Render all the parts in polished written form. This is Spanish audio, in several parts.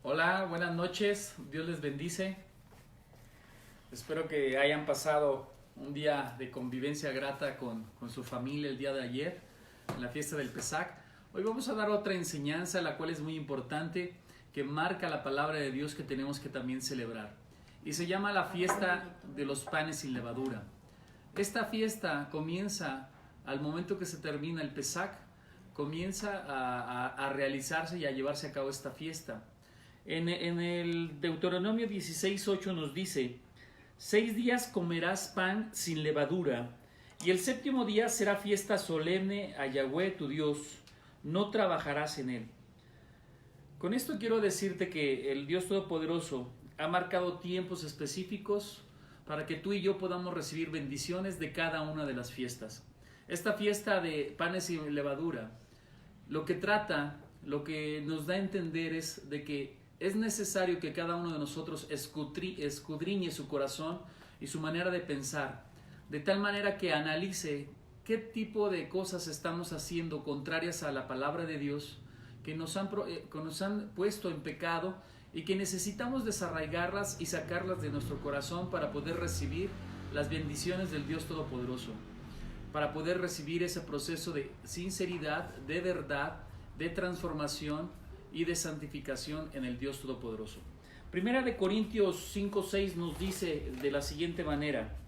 Hola, buenas noches, Dios les bendice. Espero que hayan pasado un día de convivencia grata con su familia el día de ayer, en la fiesta del Pesach. Hoy vamos a dar otra enseñanza, la cual es muy importante, que marca la palabra de Dios que tenemos que también celebrar. Y se llama la fiesta de los panes sin levadura. Esta fiesta comienza al momento que se termina el Pesach, comienza a realizarse y a llevarse a cabo esta fiesta. En el Deuteronomio 16:8 nos dice: 6 días comerás pan sin levadura, y el séptimo día será fiesta solemne a Yahweh tu Dios, no trabajarás en él. Con esto quiero decirte que el Dios Todopoderoso ha marcado tiempos específicos para que tú y yo podamos recibir bendiciones de cada una de las fiestas. Esta fiesta de panes sin levadura, lo que trata, lo que nos da a entender es de que es necesario que cada uno de nosotros escudriñe su corazón y su manera de pensar, de tal manera que analice qué tipo de cosas estamos haciendo contrarias a la palabra de Dios, que nos han puesto en pecado y que necesitamos desarraigarlas y sacarlas de nuestro corazón para poder recibir las bendiciones del Dios Todopoderoso, para poder recibir ese proceso de sinceridad, de verdad, de transformación y de santificación en el Dios Todopoderoso. Primera de Corintios 5:6 nos dice de la siguiente manera: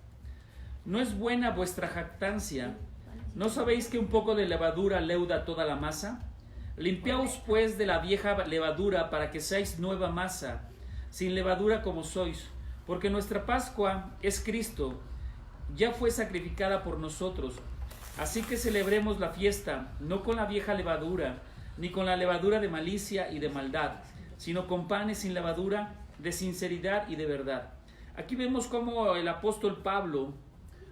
¿no es buena vuestra jactancia? ¿No sabéis que un poco de levadura leuda toda la masa? Limpiaos pues de la vieja levadura para que seáis nueva masa, sin levadura como sois, porque nuestra Pascua es Cristo, ya fue sacrificada por nosotros. Así que celebremos la fiesta, no con la vieja levadura, ni con la levadura de malicia y de maldad, sino con panes sin levadura, de sinceridad y de verdad. Aquí vemos cómo el apóstol Pablo,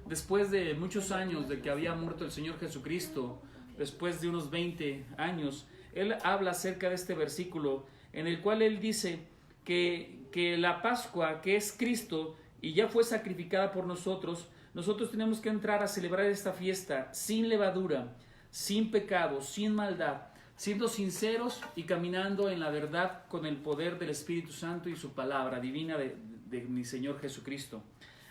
después de muchos años de que había muerto el Señor Jesucristo, después de unos 20 años, él habla acerca de este versículo, en el cual él dice que la Pascua, que es Cristo, y ya fue sacrificada por nosotros, nosotros tenemos que entrar a celebrar esta fiesta sin levadura, sin pecado, sin maldad, siendo sinceros y caminando en la verdad con el poder del Espíritu Santo y su palabra divina de mi Señor Jesucristo.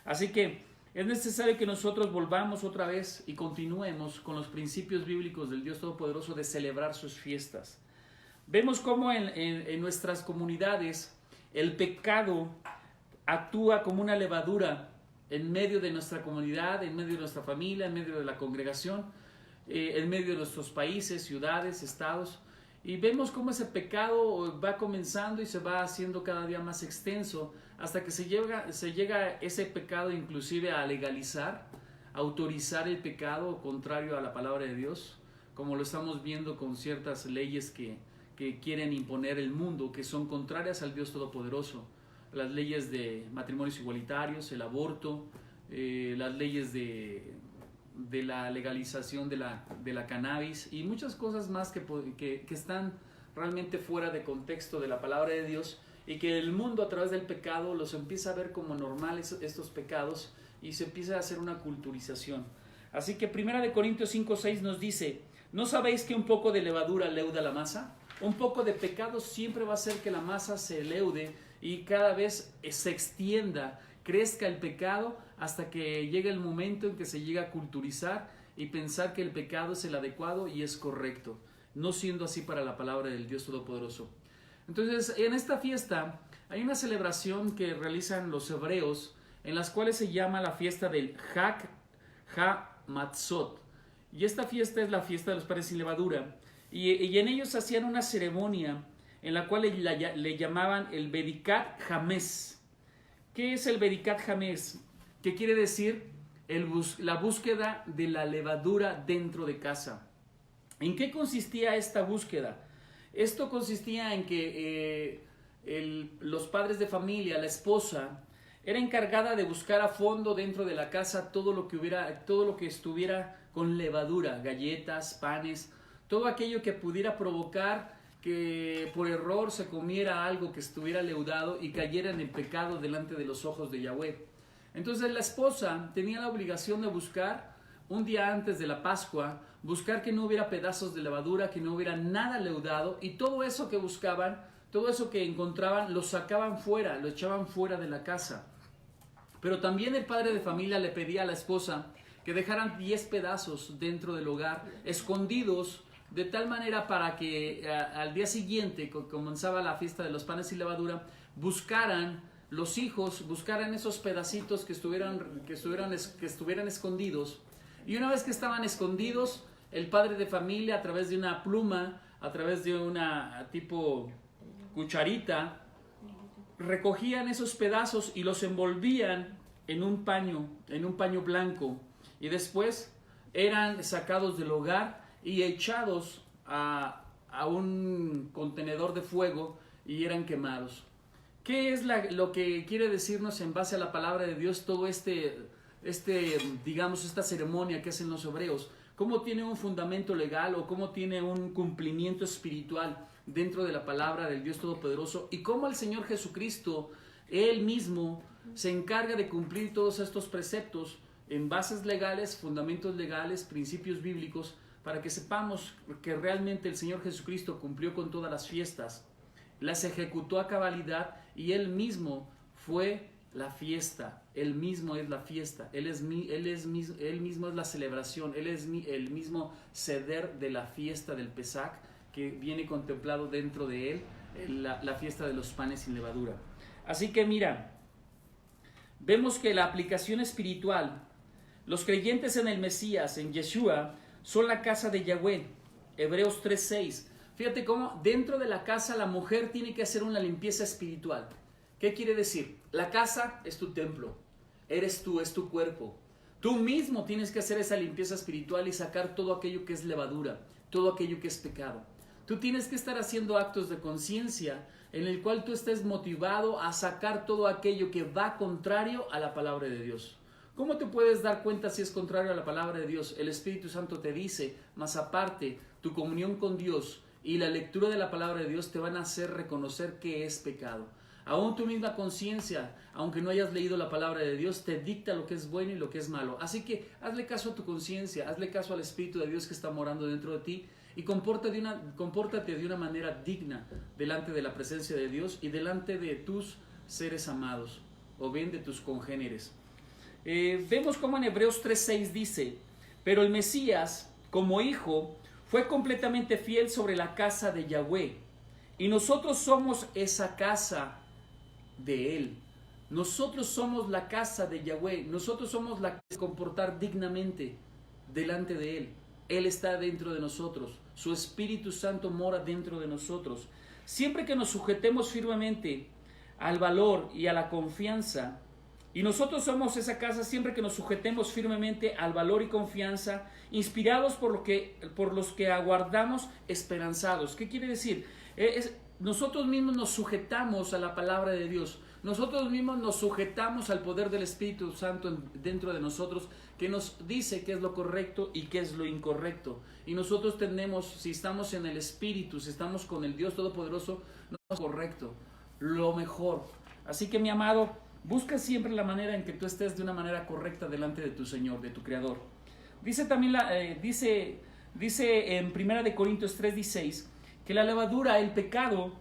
Así que es necesario que nosotros volvamos otra vez y continuemos con los principios bíblicos del Dios Todopoderoso de celebrar sus fiestas. Vemos cómo en nuestras comunidades el pecado actúa como una levadura en medio de nuestra comunidad, en medio de nuestra familia, en medio de la congregación, en medio de nuestros países, ciudades, estados, y vemos cómo ese pecado va comenzando y se va haciendo cada día más extenso hasta que se llega ese pecado inclusive a legalizar, a autorizar el pecado contrario a la palabra de Dios, como lo estamos viendo con ciertas leyes que quieren imponer el mundo, que son contrarias al Dios Todopoderoso. Las leyes de matrimonios igualitarios, el aborto, las leyes de la legalización de la cannabis y muchas cosas más que están realmente fuera de contexto de la palabra de Dios, y que el mundo a través del pecado los empieza a ver como normales estos pecados y se empieza a hacer una culturización. Así que 1 Corintios 5:6 nos dice: ¿no sabéis que un poco de levadura leuda la masa? Un poco de pecado siempre va a hacer que la masa se leude y cada vez se extienda, crezca el pecado, hasta que llegue el momento en que se llega a culturizar y pensar que el pecado es el adecuado y es correcto, no siendo así para la palabra del Dios Todopoderoso. Entonces, en esta fiesta hay una celebración que realizan los hebreos, en las cuales se llama la fiesta del Hag HaMatzot. Y esta fiesta es la fiesta de los panes sin levadura. Y en ellos hacían una ceremonia en la cual le llamaban el Bedikat Hames. ¿Qué es el Bedikat Hames? ¿Qué quiere decir? La búsqueda de la levadura dentro de casa. ¿En qué consistía esta búsqueda? Esto consistía en que los padres de familia, la esposa, era encargada de buscar a fondo dentro de la casa todo lo que estuviera con levadura, galletas, panes, todo aquello que pudiera provocar que por error se comiera algo que estuviera leudado y cayera en el pecado delante de los ojos de Yahweh. Entonces la esposa tenía la obligación de buscar un día antes de la Pascua, buscar que no hubiera pedazos de levadura, que no hubiera nada leudado, y todo eso que buscaban, todo eso que encontraban, lo sacaban fuera, lo echaban fuera de la casa. Pero también el padre de familia le pedía a la esposa que dejaran 10 pedazos dentro del hogar, escondidos, de tal manera para que al día siguiente, que comenzaba la fiesta de los panes y levadura, buscaran los hijos, buscaran esos pedacitos que estuvieran escondidos. Y una vez que estaban escondidos, el padre de familia, a través de una pluma, a través de una tipo cucharita, recogían esos pedazos y los envolvían en un paño blanco, y después eran sacados del hogar y echados a un contenedor de fuego y eran quemados. ¿Qué es lo que quiere decirnos en base a la palabra de Dios todo digamos, esta ceremonia que hacen los hebreos? ¿Cómo tiene un fundamento legal o cómo tiene un cumplimiento espiritual dentro de la palabra del Dios Todopoderoso? Y cómo el Señor Jesucristo, Él mismo, se encarga de cumplir todos estos preceptos en bases legales, fundamentos legales, principios bíblicos, para que sepamos que realmente el Señor Jesucristo cumplió con todas las fiestas, las ejecutó a cabalidad, y Él mismo fue la fiesta. Él mismo es la fiesta, Él mismo es la celebración, Él es el mismo ceder de la fiesta del Pesach, que viene contemplado dentro de Él, la fiesta de los panes sin levadura. Así que mira, vemos que la aplicación espiritual, los creyentes en el Mesías, en Yeshua, son la casa de Yahweh. Hebreos 3:6. Fíjate cómo dentro de la casa la mujer tiene que hacer una limpieza espiritual. ¿Qué quiere decir? La casa es tu templo, eres tú, es tu cuerpo. Tú mismo tienes que hacer esa limpieza espiritual y sacar todo aquello que es levadura, todo aquello que es pecado. Tú tienes que estar haciendo actos de conciencia en el cual tú estés motivado a sacar todo aquello que va contrario a la palabra de Dios. ¿Cómo te puedes dar cuenta si es contrario a la palabra de Dios? El Espíritu Santo te dice, más aparte, tu comunión con Dios y la lectura de la palabra de Dios te van a hacer reconocer que es pecado. Aún tu misma conciencia, aunque no hayas leído la palabra de Dios, te dicta lo que es bueno y lo que es malo. Así que hazle caso a tu conciencia, hazle caso al Espíritu de Dios que está morando dentro de ti, y compórtate de una manera digna delante de la presencia de Dios y delante de tus seres amados, o bien de tus congéneres. Vemos como en Hebreos 3:6 dice, pero el Mesías, como hijo, fue completamente fiel sobre la casa de Yahweh, y nosotros somos esa casa de Él. Nosotros somos la casa de Yahweh, nosotros somos la que se comportar dignamente delante de Él. Él está dentro de nosotros, su Espíritu Santo mora dentro de nosotros. Siempre que nos sujetemos firmemente al valor y a la confianza, y nosotros somos esa casa siempre que nos sujetemos firmemente al valor y confianza, inspirados por los que aguardamos esperanzados. ¿Qué quiere decir? Nosotros mismos nos sujetamos a la palabra de Dios. Nosotros mismos nos sujetamos al poder del Espíritu Santo dentro de nosotros, que nos dice qué es lo correcto y qué es lo incorrecto. Y nosotros tenemos, si estamos en el Espíritu, si estamos con el Dios Todopoderoso, no es correcto, lo mejor. Así que, mi amado, busca siempre la manera en que tú estés de una manera correcta delante de tu Señor, de tu Creador. Dice también, dice en 1 Corintios 3:16, que la levadura, el pecado,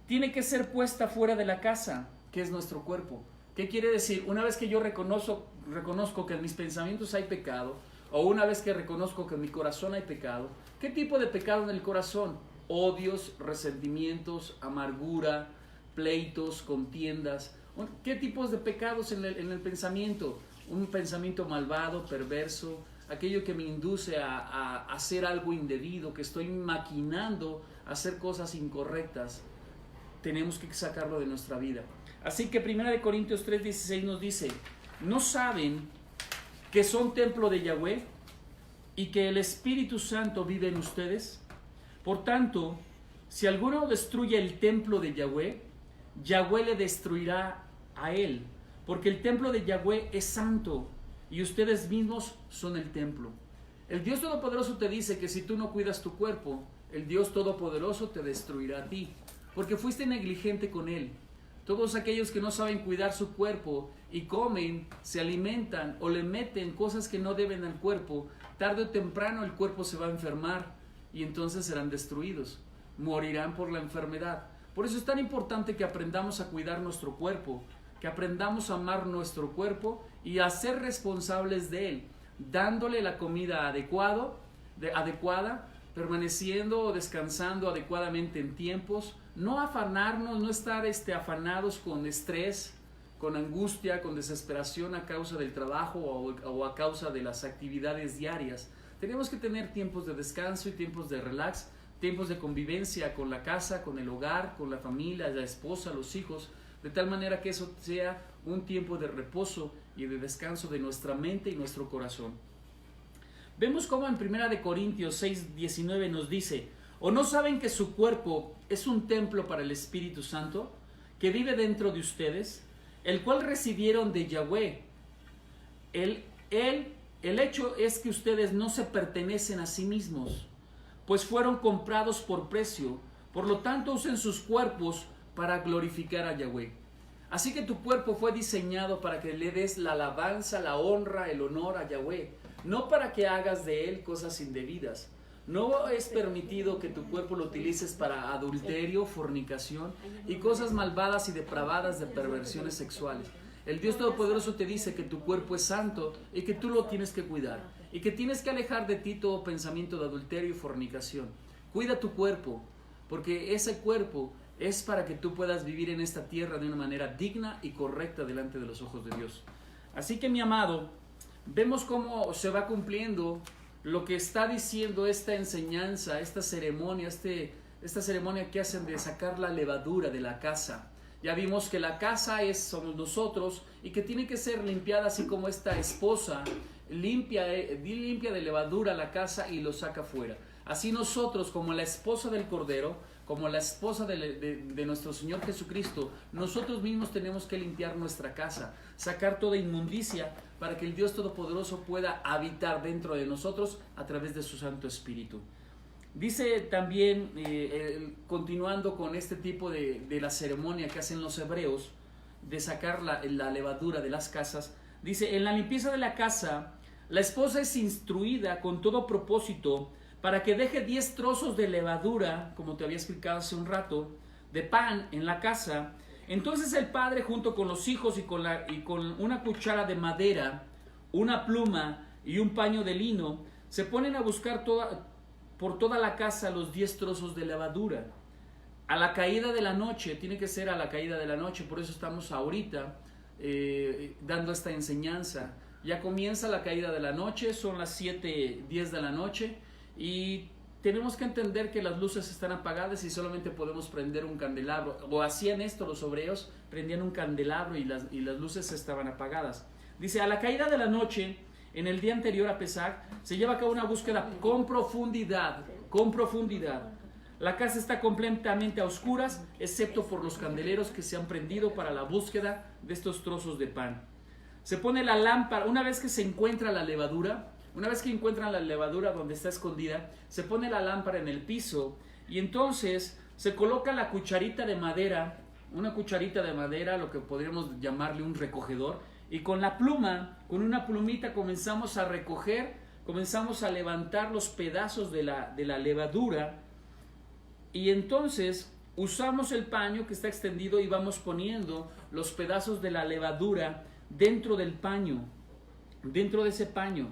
tiene que ser puesta fuera de la casa, que es nuestro cuerpo. ¿Qué quiere decir? Una vez que yo reconozco que en mis pensamientos hay pecado, o una vez que reconozco que en mi corazón hay pecado, ¿qué tipo de pecado en el corazón? Odios, resentimientos, amargura, pleitos, contiendas. ¿Qué tipos de pecados en el pensamiento? Un pensamiento malvado, perverso, aquello que me induce a hacer algo indebido, que estoy maquinando a hacer cosas incorrectas. Tenemos que sacarlo de nuestra vida. Así que 1 Corintios 3:16 nos dice, ¿no saben que son templo de Yahweh y que el Espíritu Santo vive en ustedes? Por tanto, si alguno destruye el templo de Yahweh, Yahweh le destruirá a él, porque el templo de Yahweh es santo y ustedes mismos son el templo. El Dios Todopoderoso te dice que si tú no cuidas tu cuerpo, el Dios Todopoderoso te destruirá a ti, porque fuiste negligente con Él. Todos aquellos que no saben cuidar su cuerpo y comen, se alimentan o le meten cosas que no deben al cuerpo, tarde o temprano el cuerpo se va a enfermar y entonces serán destruidos, morirán por la enfermedad. Por eso es tan importante que aprendamos a cuidar nuestro cuerpo, que aprendamos a amar nuestro cuerpo y a ser responsables de él, dándole la comida adecuada, permaneciendo o descansando adecuadamente en tiempos, no afanarnos, no estar afanados con estrés, con angustia, con desesperación a causa del trabajo o a causa de las actividades diarias. Tenemos que tener tiempos de descanso y tiempos de relax, tiempos de convivencia con la casa, con el hogar, con la familia, la esposa, los hijos, de tal manera que eso sea un tiempo de reposo y de descanso de nuestra mente y nuestro corazón. Vemos cómo en 1 Corintios 6:19 nos dice: ¿o no saben que su cuerpo es un templo para el Espíritu Santo, que vive dentro de ustedes, el cual recibieron de Yahweh? El hecho es que ustedes no se pertenecen a sí mismos, pues fueron comprados por precio. Por lo tanto, usen sus cuerpos para glorificar a Yahweh. Así que tu cuerpo fue diseñado para que le des la alabanza, la honra, el honor a Yahweh, no para que hagas de él cosas indebidas. No es permitido que tu cuerpo lo utilices para adulterio, fornicación y cosas malvadas y depravadas de perversiones sexuales. El Dios Todopoderoso te dice que tu cuerpo es santo y que tú lo tienes que cuidar y que tienes que alejar de ti todo pensamiento de adulterio y fornicación. Cuida tu cuerpo, porque ese cuerpo es para que tú puedas vivir en esta tierra de una manera digna y correcta delante de los ojos de Dios. Así que, mi amado, vemos cómo se va cumpliendo lo que está diciendo esta enseñanza, esta ceremonia que hacen de sacar la levadura de la casa. Ya vimos que la casa somos nosotros y que tiene que ser limpiada, así como esta esposa limpia de levadura la casa y lo saca fuera. Así nosotros, como la esposa del Cordero, como la esposa de nuestro Señor Jesucristo, nosotros mismos tenemos que limpiar nuestra casa, sacar toda inmundicia para que el Dios Todopoderoso pueda habitar dentro de nosotros a través de su Santo Espíritu. Dice también, continuando con este tipo de la ceremonia que hacen los hebreos, de sacar la levadura de las casas, dice: en la limpieza de la casa, la esposa es instruida con todo propósito para que deje 10 trozos de levadura, como te había explicado hace un rato, de pan en la casa. Entonces el padre, junto con los hijos y con una cuchara de madera, una pluma y un paño de lino, se ponen a buscar por toda la casa los 10 trozos de levadura. A la caída de la noche, tiene que ser a la caída de la noche, por eso estamos ahorita dando esta enseñanza. Ya comienza la caída de la noche, son las 7:10 de la noche, y tenemos que entender que las luces están apagadas y solamente podemos prender un candelabro. O hacían esto los hebreos, prendían un candelabro y las luces estaban apagadas. Dice: a la caída de la noche, en el día anterior a Pesach, se lleva a cabo una búsqueda con profundidad. La casa está completamente a oscuras, excepto por los candeleros que se han prendido para la búsqueda de estos trozos de pan. Se pone la lámpara, una vez que se encuentra la levadura, una vez que encuentran la levadura donde está escondida, se pone la lámpara en el piso y entonces se coloca la cucharita de madera, una cucharita de madera, lo que podríamos llamarle un recogedor, y con la pluma, con una plumita comenzamos a recoger, comenzamos a levantar los pedazos de la levadura, y entonces usamos el paño que está extendido y vamos poniendo los pedazos de la levadura dentro del paño, dentro de ese paño.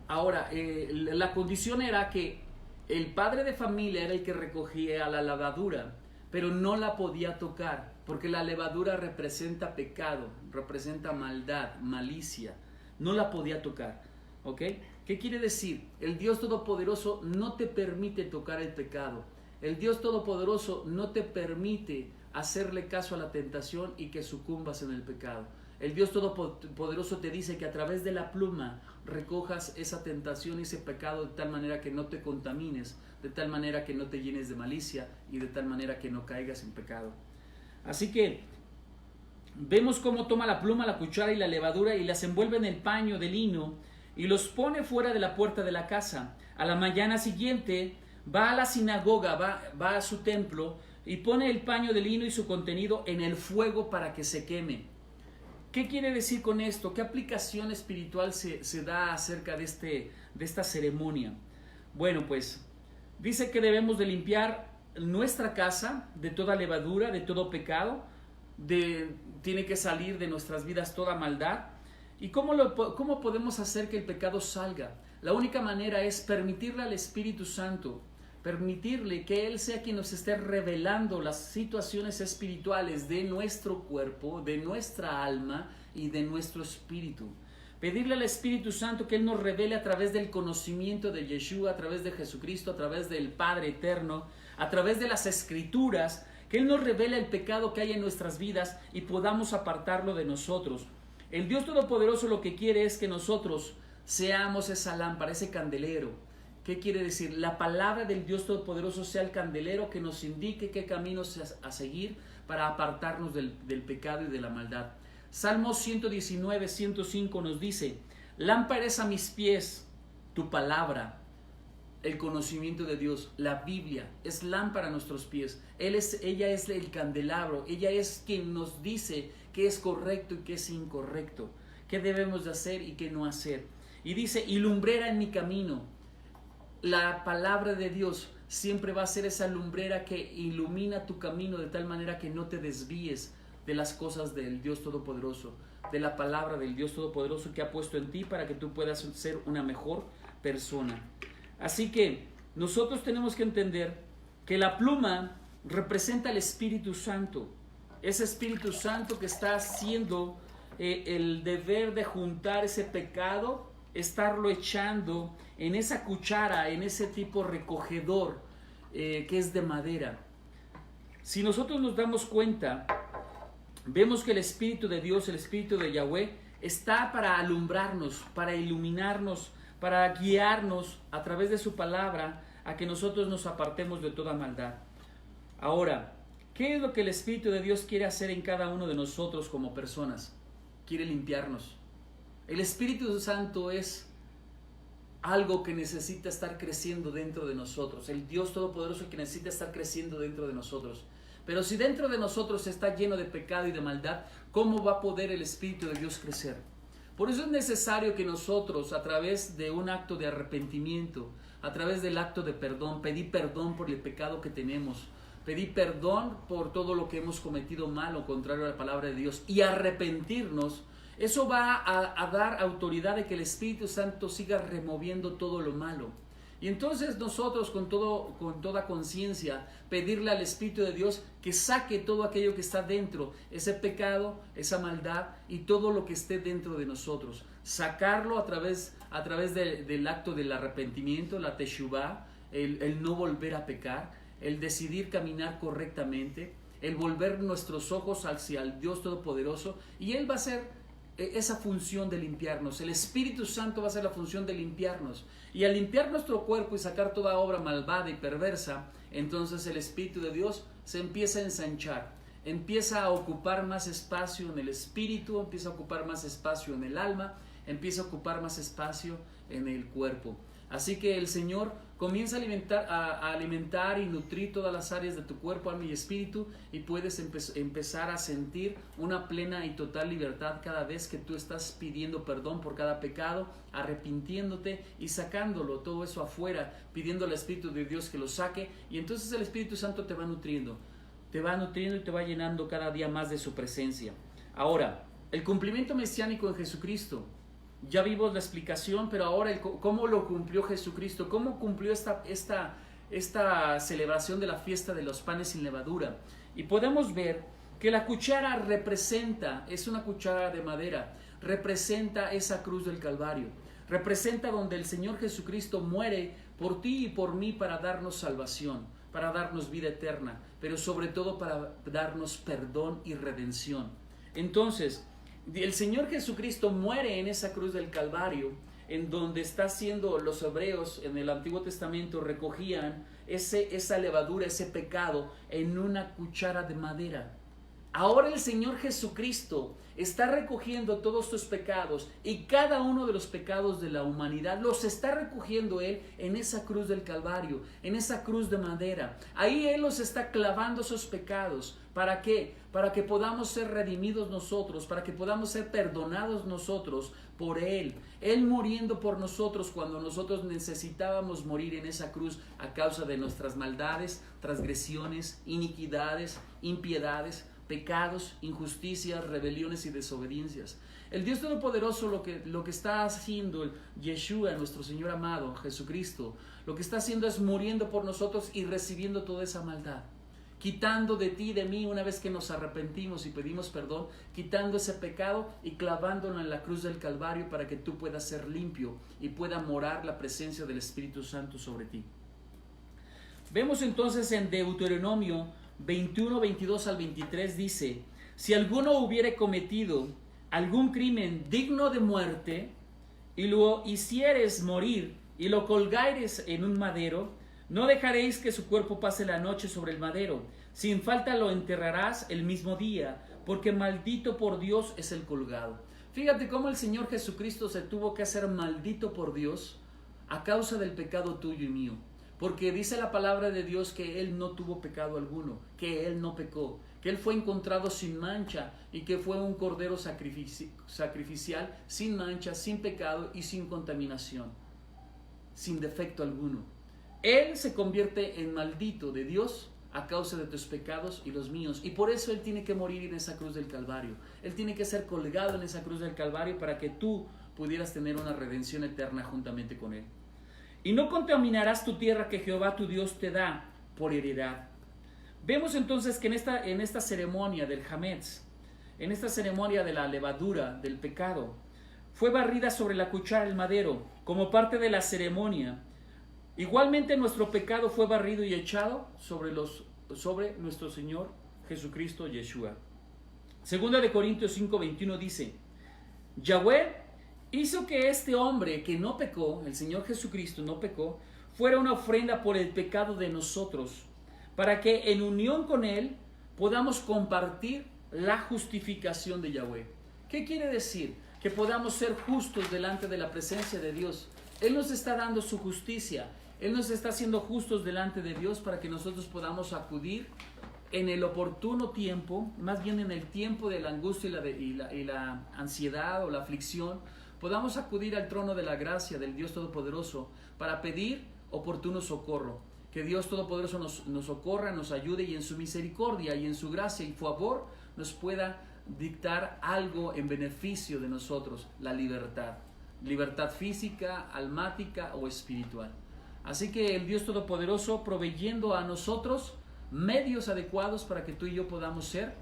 Ahora, la condición era que el padre de familia era el que recogía la levadura, pero no la podía tocar, porque la levadura representa pecado, representa maldad, malicia. No la podía tocar, ¿ok? ¿Qué quiere decir? El Dios Todopoderoso no te permite tocar el pecado. El Dios Todopoderoso no te permite hacerle caso a la tentación y que sucumbas en el pecado. El Dios Todopoderoso te dice que a través de la pluma recojas esa tentación y ese pecado de tal manera que no te contamines, de tal manera que no te llenes de malicia y de tal manera que no caigas en pecado. Así que vemos cómo toma la pluma, la cuchara y la levadura y las envuelve en el paño de lino y los pone fuera de la puerta de la casa. A la mañana siguiente va a la sinagoga, va a su templo y pone el paño de lino y su contenido en el fuego para que se queme. ¿Qué quiere decir con esto? ¿Qué aplicación espiritual se da acerca de esta ceremonia? Bueno, pues dice que debemos de limpiar nuestra casa de toda levadura, de todo pecado, tiene que salir de nuestras vidas toda maldad. ¿Y cómo podemos hacer que el pecado salga? La única manera es permitirle al Espíritu Santo, permitirle que Él sea quien nos esté revelando las situaciones espirituales de nuestro cuerpo, de nuestra alma y de nuestro espíritu. Pedirle al Espíritu Santo que Él nos revele a través del conocimiento de Yeshua, a través de Jesucristo, a través del Padre Eterno, a través de las Escrituras, que Él nos revele el pecado que hay en nuestras vidas y podamos apartarlo de nosotros. El Dios Todopoderoso lo que quiere es que nosotros seamos esa lámpara, ese candelero. ¿Qué quiere decir? La palabra del Dios Todopoderoso sea el candelero que nos indique qué caminos a seguir para apartarnos del pecado y de la maldad. Salmo 119, 105 nos dice: lámpara es a mis pies tu palabra. El conocimiento de Dios, la Biblia, es lámpara a nuestros pies. Ella es el candelabro, ella es quien nos dice qué es correcto y qué es incorrecto, qué debemos de hacer y qué no hacer. Y dice: y lumbrera en mi camino. La palabra de Dios siempre va a ser esa lumbrera que ilumina tu camino de tal manera que no te desvíes de las cosas del Dios Todopoderoso, de la palabra del Dios Todopoderoso que ha puesto en ti para que tú puedas ser una mejor persona. Así que nosotros tenemos que entender que la pluma representa al Espíritu Santo, ese Espíritu Santo que está haciendo el deber de juntar ese pecado, estarlo echando en esa cuchara, en ese tipo recogedor que es de madera. Si nosotros nos damos cuenta, vemos que el Espíritu de Dios, el Espíritu de Yahweh, está para alumbrarnos, para iluminarnos, para guiarnos a través de su palabra a que nosotros nos apartemos de toda maldad. Ahora, ¿qué es lo que el Espíritu de Dios quiere hacer en cada uno de nosotros como personas? Quiere limpiarnos. El Espíritu Santo es algo que necesita estar creciendo dentro de nosotros. El Dios Todopoderoso que necesita estar creciendo dentro de nosotros. Pero si dentro de nosotros está lleno de pecado y de maldad, ¿cómo va a poder el Espíritu de Dios crecer? Por eso es necesario que nosotros, a través de un acto de arrepentimiento, a través del acto de perdón, pedí perdón por el pecado que tenemos, pedí perdón por todo lo que hemos cometido mal o contrario a la palabra de Dios y arrepentirnos. Eso va a dar autoridad de que el Espíritu Santo siga removiendo todo lo malo. Y entonces nosotros con toda conciencia pedirle al Espíritu de Dios que saque todo aquello que está dentro, ese pecado, esa maldad y todo lo que esté dentro de nosotros. Sacarlo a través del acto del arrepentimiento, la teshuvah, el no volver a pecar, el decidir caminar correctamente, el volver nuestros ojos hacia el Dios Todopoderoso, y Él va a hacer esa función de limpiarnos. El Espíritu Santo va a hacer la función de limpiarnos, y al limpiar nuestro cuerpo y sacar toda obra malvada y perversa, entonces el Espíritu de Dios se empieza a ensanchar, empieza a ocupar más espacio en el espíritu, empieza a ocupar más espacio en el alma, empieza a ocupar más espacio en el cuerpo. Así que el Señor comienza a alimentar y nutrir todas las áreas de tu cuerpo, alma y espíritu, y puedes empezar a sentir una plena y total libertad cada vez que tú estás pidiendo perdón por cada pecado, arrepintiéndote y sacándolo todo eso afuera, pidiendo al Espíritu de Dios que lo saque, y entonces el Espíritu Santo te va nutriendo y te va llenando cada día más de su presencia. Ahora, el cumplimiento mesiánico en Jesucristo. Ya vimos la explicación, pero ahora cómo lo cumplió Jesucristo, cómo cumplió esta celebración de la fiesta de los panes sin levadura. Y podemos ver que la cuchara es una cuchara de madera, representa esa cruz del Calvario, representa donde el Señor Jesucristo muere por ti y por mí para darnos salvación, para darnos vida eterna, pero sobre todo para darnos perdón y redención. Entonces, el Señor Jesucristo muere en esa cruz del Calvario, en donde está haciendo los hebreos en el Antiguo Testamento, recogían esa levadura, ese pecado, en una cuchara de madera. Ahora el Señor Jesucristo está recogiendo todos tus pecados y cada uno de los pecados de la humanidad los está recogiendo Él en esa cruz del Calvario, en esa cruz de madera. Ahí Él los está clavando esos pecados. ¿Para qué? Para que podamos ser redimidos nosotros, para que podamos ser perdonados nosotros por Él. Él muriendo por nosotros cuando nosotros necesitábamos morir en esa cruz a causa de nuestras maldades, transgresiones, iniquidades, impiedades, pecados, injusticias, rebeliones y desobediencias. El Dios Todopoderoso lo que está haciendo el Yeshua, nuestro Señor amado, Jesucristo, lo que está haciendo es muriendo por nosotros y recibiendo toda esa maldad. Quitando de ti y de mí, una vez que nos arrepentimos y pedimos perdón, quitando ese pecado y clavándolo en la cruz del Calvario para que tú puedas ser limpio y pueda morar la presencia del Espíritu Santo sobre ti. Vemos entonces en Deuteronomio 21, 22 al 23 dice: si alguno hubiere cometido algún crimen digno de muerte y lo hicieres morir y lo colgares en un madero, no dejaréis que su cuerpo pase la noche sobre el madero. Sin falta lo enterrarás el mismo día, porque maldito por Dios es el colgado. Fíjate cómo el Señor Jesucristo se tuvo que hacer maldito por Dios a causa del pecado tuyo y mío. Porque dice la palabra de Dios que Él no tuvo pecado alguno, que Él no pecó, que Él fue encontrado sin mancha y que fue un cordero sacrificial, sin mancha, sin pecado y sin contaminación, sin defecto alguno. Él se convierte en maldito de Dios a causa de tus pecados y los míos. Y por eso Él tiene que morir en esa cruz del Calvario. Él tiene que ser colgado en esa cruz del Calvario para que tú pudieras tener una redención eterna juntamente con Él. Y no contaminarás tu tierra que Jehová tu Dios te da por heredad. Vemos entonces que en esta ceremonia del Hametz, en esta ceremonia de la levadura, del pecado, fue barrida sobre la cuchara el madero como parte de la ceremonia. Igualmente nuestro pecado fue barrido y echado sobre nuestro Señor Jesucristo Yeshua. Segunda de Corintios 5:21 dice: Yahweh hizo que este hombre que no pecó, el Señor Jesucristo no pecó, fuera una ofrenda por el pecado de nosotros, para que en unión con Él podamos compartir la justificación de Yahweh. ¿Qué quiere decir? Que podamos ser justos delante de la presencia de Dios. Él nos está dando su justicia. Él nos está haciendo justos delante de Dios para que nosotros podamos acudir en el oportuno tiempo, más bien en el tiempo de la angustia y la ansiedad o la aflicción, podamos acudir al trono de la gracia del Dios Todopoderoso para pedir oportuno socorro. Que Dios Todopoderoso nos socorra, nos ayude y en su misericordia y en su gracia y favor nos pueda dictar algo en beneficio de nosotros, la libertad. Libertad física, almática o espiritual. Así que el Dios Todopoderoso proveyendo a nosotros medios adecuados para que tú y yo podamos ser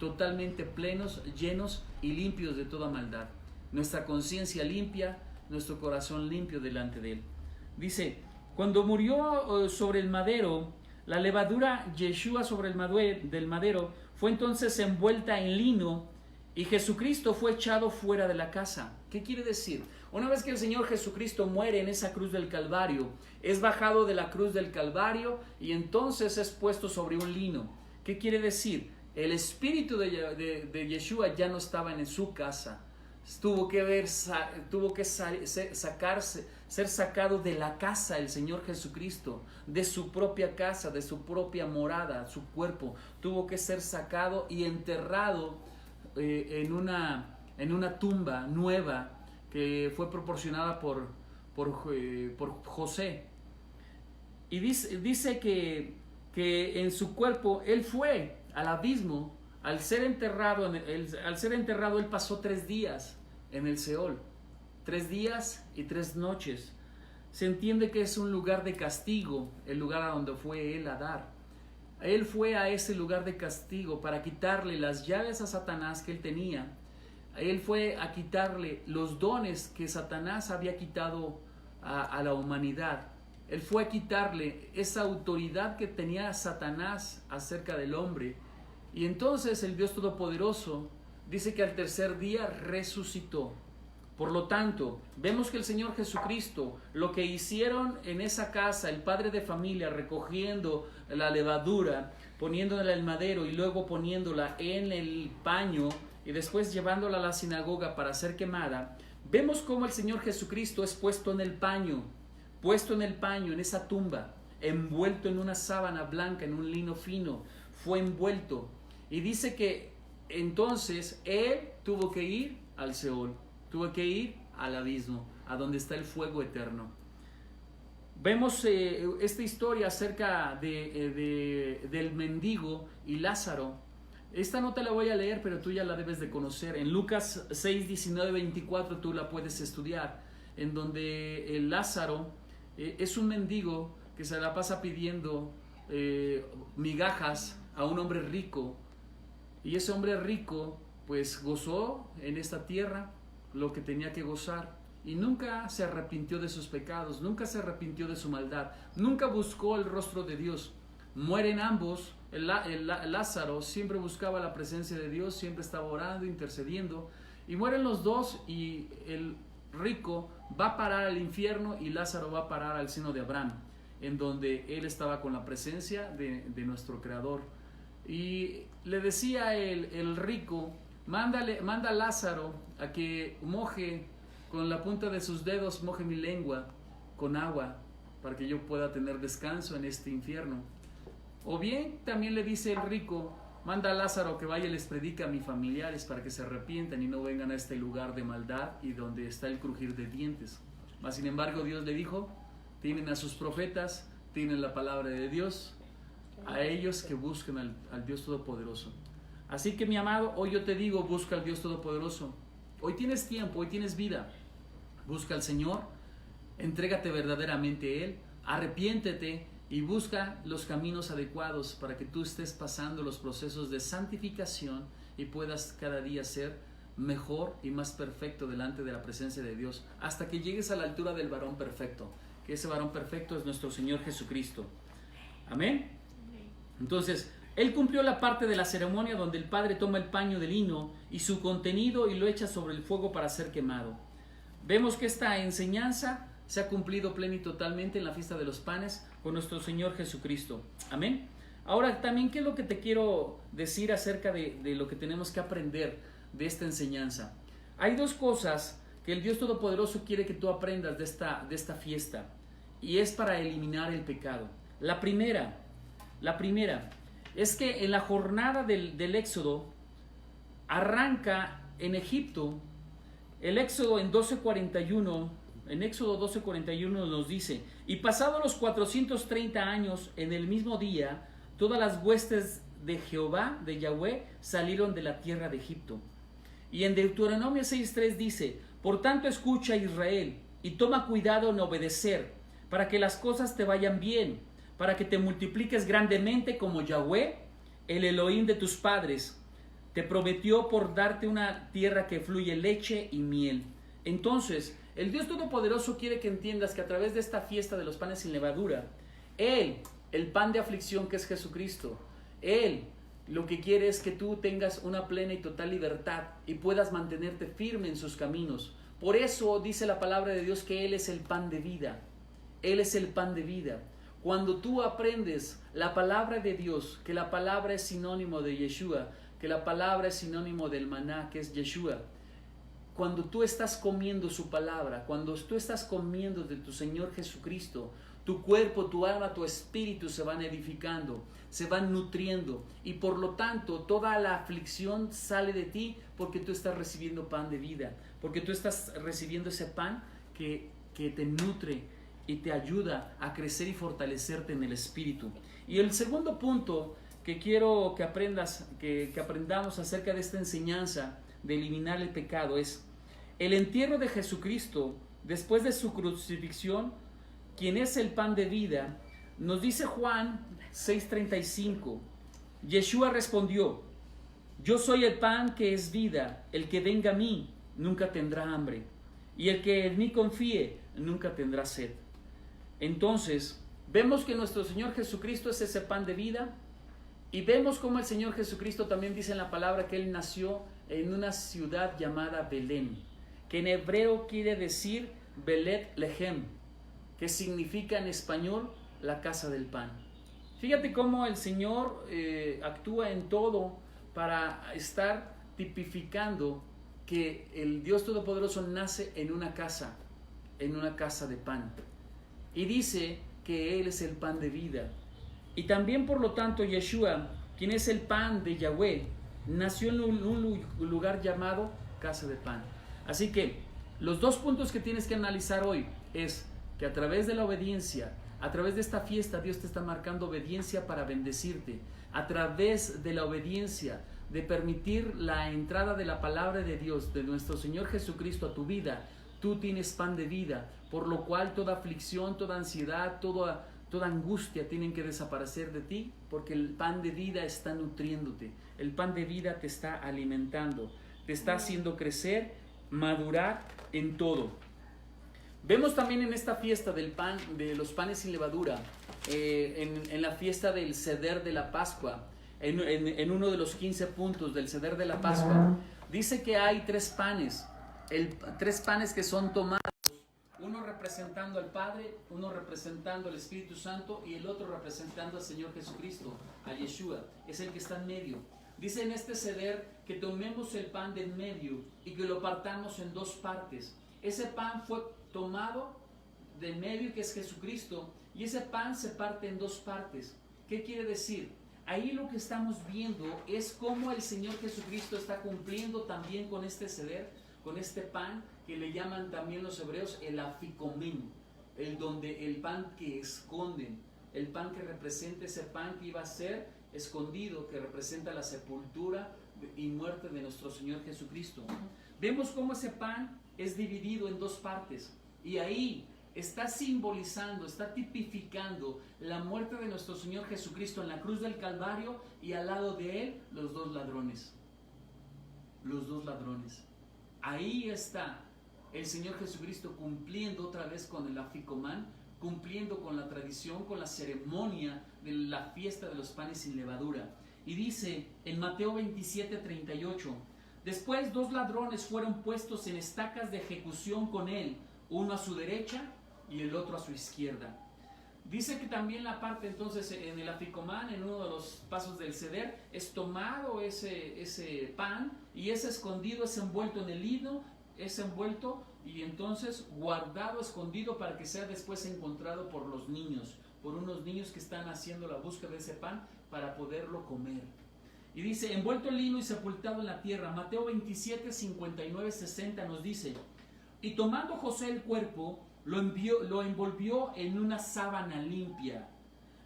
totalmente plenos, llenos y limpios de toda maldad. Nuestra conciencia limpia, nuestro corazón limpio delante de Él. Dice: cuando murió sobre el madero, la levadura Yeshua sobre el del madero fue entonces envuelta en lino y Jesucristo fue echado fuera de la casa. ¿Qué quiere decir? Una vez que el Señor Jesucristo muere en esa cruz del Calvario, es bajado de la cruz del Calvario y entonces es puesto sobre un lino. ¿Qué quiere decir? El espíritu de Yeshua ya no estaba en su casa. Tuvo que ser sacado de la casa el Señor Jesucristo, de su propia casa, de su propia morada, su cuerpo. Tuvo que ser sacado y enterrado en una tumba nueva que fue proporcionada por José. Y dice que en su cuerpo Él fue al abismo. Al ser enterrado, Él pasó 3 días en el Seol. 3 días y 3 noches. Se entiende que es un lugar de castigo, el lugar a donde fue Él a dar. Él fue a ese lugar de castigo para quitarle las llaves a Satanás que él tenía. Él fue a quitarle los dones que Satanás había quitado a la humanidad. Él fue a quitarle esa autoridad que tenía Satanás acerca del hombre. Y entonces el Dios Todopoderoso dice que al tercer día resucitó. Por lo tanto, vemos que el Señor Jesucristo, lo que hicieron en esa casa, el padre de familia recogiendo la levadura, poniéndola en el madero y luego poniéndola en el paño y después llevándola a la sinagoga para ser quemada, vemos cómo el Señor Jesucristo es puesto en el paño, en esa tumba, envuelto en una sábana blanca, en un lino fino, fue envuelto. Y dice que entonces Él tuvo que ir al Seol, tuvo que ir al abismo, a donde está el fuego eterno. Vemos esta historia acerca del mendigo y Lázaro. Esta no te la voy a leer, pero tú ya la debes de conocer. En Lucas 6, 19, 24 tú la puedes estudiar, en donde el Lázaro es un mendigo que se la pasa pidiendo migajas a un hombre rico. Y ese hombre rico pues gozó en esta tierra lo que tenía que gozar y nunca se arrepintió de sus pecados, nunca se arrepintió de su maldad, nunca buscó el rostro de Dios. Mueren ambos. El Lázaro siempre buscaba la presencia de Dios, siempre estaba orando, intercediendo, y mueren los dos y el rico va a parar al infierno y Lázaro va a parar al seno de Abraham, en donde él estaba con la presencia de nuestro Creador. Y le decía el rico, manda a Lázaro a que moje con la punta de sus dedos, moje mi lengua con agua para que yo pueda tener descanso en este infierno. O bien también le dice el rico, manda a Lázaro que vaya y les predica a mis familiares para que se arrepientan y no vengan a este lugar de maldad y donde está el crujir de dientes. Mas sin embargo Dios le dijo, tienen a sus profetas, tienen la palabra de Dios, a ellos que busquen al Dios Todopoderoso. Así que mi amado, hoy yo te digo, busca al Dios Todopoderoso. Hoy tienes tiempo, hoy tienes vida. Busca al Señor, entrégate verdaderamente a Él, arrepiéntete y busca los caminos adecuados para que tú estés pasando los procesos de santificación y puedas cada día ser mejor y más perfecto delante de la presencia de Dios, hasta que llegues a la altura del varón perfecto, que ese varón perfecto es nuestro Señor Jesucristo. Amén. Entonces, Él cumplió la parte de la ceremonia donde el Padre toma el paño de lino y su contenido y lo echa sobre el fuego para ser quemado. Vemos que esta enseñanza se ha cumplido plena y totalmente en la fiesta de los panes con nuestro Señor Jesucristo. Amén. Ahora también, ¿qué es lo que te quiero decir acerca de lo que tenemos que aprender de esta enseñanza? Hay dos cosas que el Dios Todopoderoso quiere que tú aprendas de esta fiesta, y es para eliminar el pecado. La primera es que en la jornada del Éxodo arranca en Egipto. El Éxodo en Éxodo 12:41 nos dice, y pasados los 430 años, en el mismo día, todas las huestes de Jehová, de Yahweh, salieron de la tierra de Egipto. Y en Deuteronomio 6:3 dice, por tanto escucha Israel, y toma cuidado en obedecer, para que las cosas te vayan bien, para que te multipliques grandemente como Yahweh, el Elohim de tus padres, te prometió por darte una tierra que fluye leche y miel. Entonces, el Dios Todopoderoso quiere que entiendas que a través de esta fiesta de los panes sin levadura, Él, el pan de aflicción que es Jesucristo, Él lo que quiere es que tú tengas una plena y total libertad y puedas mantenerte firme en sus caminos. Por eso dice la palabra de Dios que Él es el pan de vida. Él es el pan de vida. Cuando tú aprendes la palabra de Dios, que la palabra es sinónimo de Yeshua, que la palabra es sinónimo del maná, que es Yeshua, cuando tú estás comiendo su palabra, cuando tú estás comiendo de tu Señor Jesucristo, tu cuerpo, tu alma, tu espíritu se van edificando, se van nutriendo, y por lo tanto toda la aflicción sale de ti porque tú estás recibiendo pan de vida, porque tú estás recibiendo ese pan que te nutre y te ayuda a crecer y fortalecerte en el espíritu. Y el segundo punto que quiero que aprendas, que aprendamos acerca de esta enseñanza de eliminar el pecado, es el entierro de Jesucristo después de su crucifixión, quien es el pan de vida. Nos dice Juan 6:35, Yeshua respondió, yo soy el pan que es vida, el que venga a mí nunca tendrá hambre, y el que en mí confíe nunca tendrá sed. Entonces, vemos que nuestro Señor Jesucristo es ese pan de vida, y vemos como el Señor Jesucristo también dice en la palabra que Él nació en una ciudad llamada Belén. que en hebreo quiere decir Belet Lehem, que significa en español la casa del pan. Fíjate cómo el Señor actúa en todo para estar tipificando que el Dios Todopoderoso nace en una casa de pan. Y dice que Él es el pan de vida. Y también, por lo tanto, Yeshua, quien es el pan de Yahweh, nació en un lugar llamado casa de pan. Así que los dos puntos que tienes que analizar hoy es que a través de la obediencia, a través de esta fiesta, Dios te está marcando obediencia para bendecirte. A través de la obediencia, de permitir la entrada de la palabra de Dios, de nuestro Señor Jesucristo a tu vida, tú tienes pan de vida, por lo cual toda aflicción, toda ansiedad, toda angustia tienen que desaparecer de ti, porque el pan de vida está nutriéndote, el pan de vida te está alimentando, te está haciendo crecer, madurar en todo. Vemos también en esta fiesta del pan, de los panes sin levadura, en la fiesta del Seder de la Pascua, en uno de los 15 puntos del Seder de la Pascua, dice que hay tres panes que son tomados, uno representando al Padre, uno representando al Espíritu Santo y el otro representando al Señor Jesucristo, a Yeshua, es el que está en medio. Dice en este Seder que tomemos el pan de en medio y que lo partamos en dos partes. Ese pan fue tomado de en medio, que es Jesucristo, y ese pan se parte en dos partes. ¿Qué quiere decir? Ahí lo que estamos viendo es cómo el Señor Jesucristo está cumpliendo también con este Seder, con este pan que le llaman también los hebreos el afikomen, el pan que esconden, el pan que representa ese pan que iba a ser escondido, que representa la sepultura y muerte de nuestro Señor Jesucristo. Vemos cómo ese pan es dividido en dos partes y ahí está simbolizando, está tipificando la muerte de nuestro Señor Jesucristo en la cruz del Calvario, y al lado de él los dos ladrones. Ahí está el Señor Jesucristo cumpliendo otra vez con el afikoman, cumpliendo con la tradición, con la ceremonia de la fiesta de los panes sin levadura. Y dice en Mateo 27:38, después dos ladrones fueron puestos en estacas de ejecución con él, uno a su derecha y el otro a su izquierda. Dice que también la parte entonces en el afikoman, en uno de los pasos del Seder, es tomado ese pan y es escondido, es envuelto en el lino, es envuelto y entonces guardado, escondido, para que sea después encontrado por los niños, por unos niños que están haciendo la búsqueda de ese pan para poderlo comer. Y dice, envuelto en lino y sepultado en la tierra. Mateo 27, 59, 60 nos dice, y tomando José el cuerpo, lo envolvió en una sábana limpia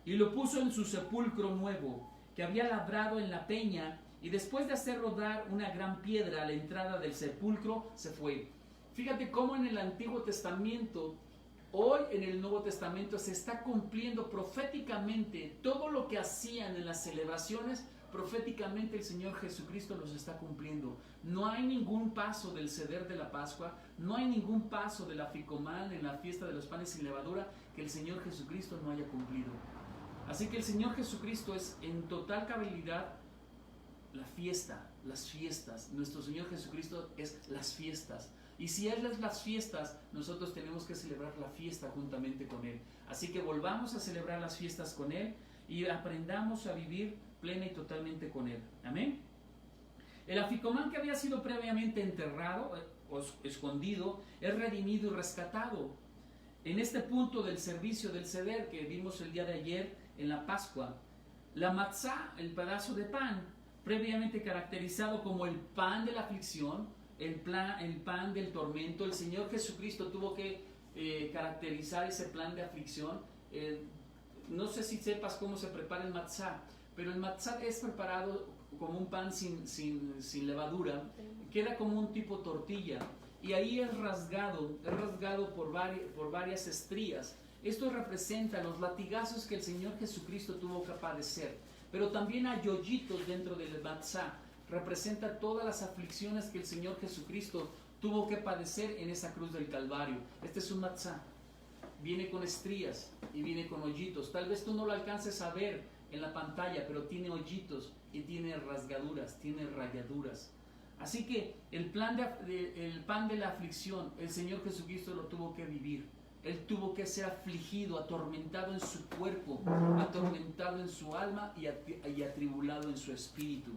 y lo puso en su sepulcro nuevo, que había labrado en la peña, y después de hacer rodar una gran piedra a la entrada del sepulcro, se fue. Fíjate cómo en el Antiguo Testamento, hoy en el Nuevo Testamento, se está cumpliendo proféticamente todo lo que hacían en las celebraciones. Proféticamente el Señor Jesucristo los está cumpliendo. No hay ningún paso del Seder de la Pascua, no hay ningún paso del afikoman en la fiesta de los panes sin levadura que el Señor Jesucristo no haya cumplido. Así que el Señor Jesucristo es en total cabalidad la fiesta, las fiestas. Nuestro Señor Jesucristo es las fiestas. Y si Él es las fiestas, nosotros tenemos que celebrar la fiesta juntamente con Él. Así que volvamos a celebrar las fiestas con Él y aprendamos a vivir plena y totalmente con Él. Amén. El afikoman, que había sido previamente enterrado o escondido, es redimido y rescatado. En este punto del servicio del Seder que vimos el día de ayer en la Pascua, la matzá, el pedazo de pan, previamente caracterizado como el pan de la aflicción, el pan del tormento, el Señor Jesucristo tuvo que caracterizar ese plan de aflicción. No sé si sepas cómo se prepara el matzá, pero el matzá es preparado como un pan sin levadura, queda como un tipo tortilla, y ahí es rasgado por varias estrías. Esto representa los latigazos que el Señor Jesucristo tuvo que padecer, pero también hay hoyitos dentro del matzá, representa todas las aflicciones que el Señor Jesucristo tuvo que padecer en esa cruz del Calvario. Este es un matzá, viene con estrías y viene con hoyitos. Tal vez tú no lo alcances a ver en la pantalla, pero tiene hoyitos y tiene rasgaduras, tiene rayaduras. Así que el pan de la aflicción, el Señor Jesucristo lo tuvo que vivir. Él tuvo que ser afligido, atormentado en su cuerpo, atormentado en su alma y atribulado en su espíritu.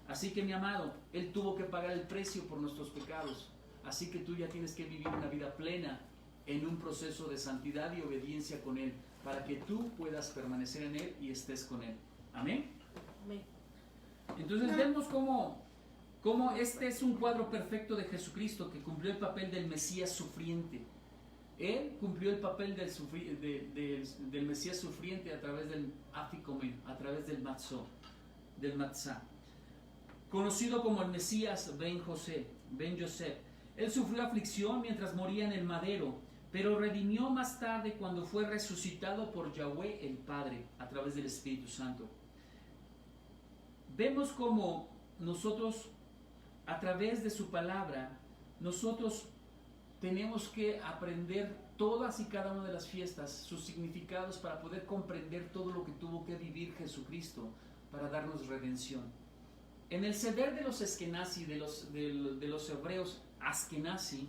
Así que, mi amado, Él tuvo que pagar el precio por nuestros pecados. Así que tú ya tienes que vivir una vida plena en un proceso de santidad y obediencia con Él, para que tú puedas permanecer en Él y estés con Él. Amén. Amén. Entonces vemos cómo este es un cuadro perfecto de Jesucristo, que cumplió el papel del Mesías sufriente. Él cumplió el papel del Mesías sufriente a través del Afikomen, a través del Matzah. Conocido como el Mesías Ben Yosef. Él sufrió aflicción mientras moría en el madero, pero redimió más tarde cuando fue resucitado por Yahweh el Padre a través del Espíritu Santo. Vemos cómo nosotros, a través de su palabra, nosotros tenemos que aprender todas y cada una de las fiestas, sus significados, para poder comprender todo lo que tuvo que vivir Jesucristo para darnos redención. En el Seder de los Eskenazi, de los hebreos Askenazi,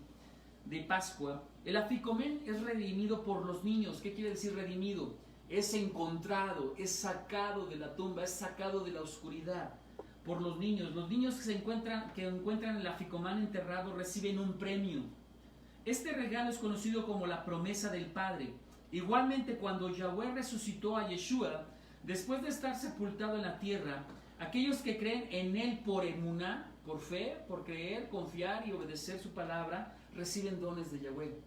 de Pascua, el Afikomen es redimido por los niños. ¿Qué quiere decir redimido? Es encontrado, es sacado de la tumba, es sacado de la oscuridad por los niños. Los niños que encuentran el Afikoman enterrado reciben un premio. Este regalo es conocido como la promesa del Padre. Igualmente, cuando Yahweh resucitó a Yeshua, después de estar sepultado en la tierra, aquellos que creen en Él por emuná, por fe, por creer, confiar y obedecer su palabra, reciben dones de Yahweh.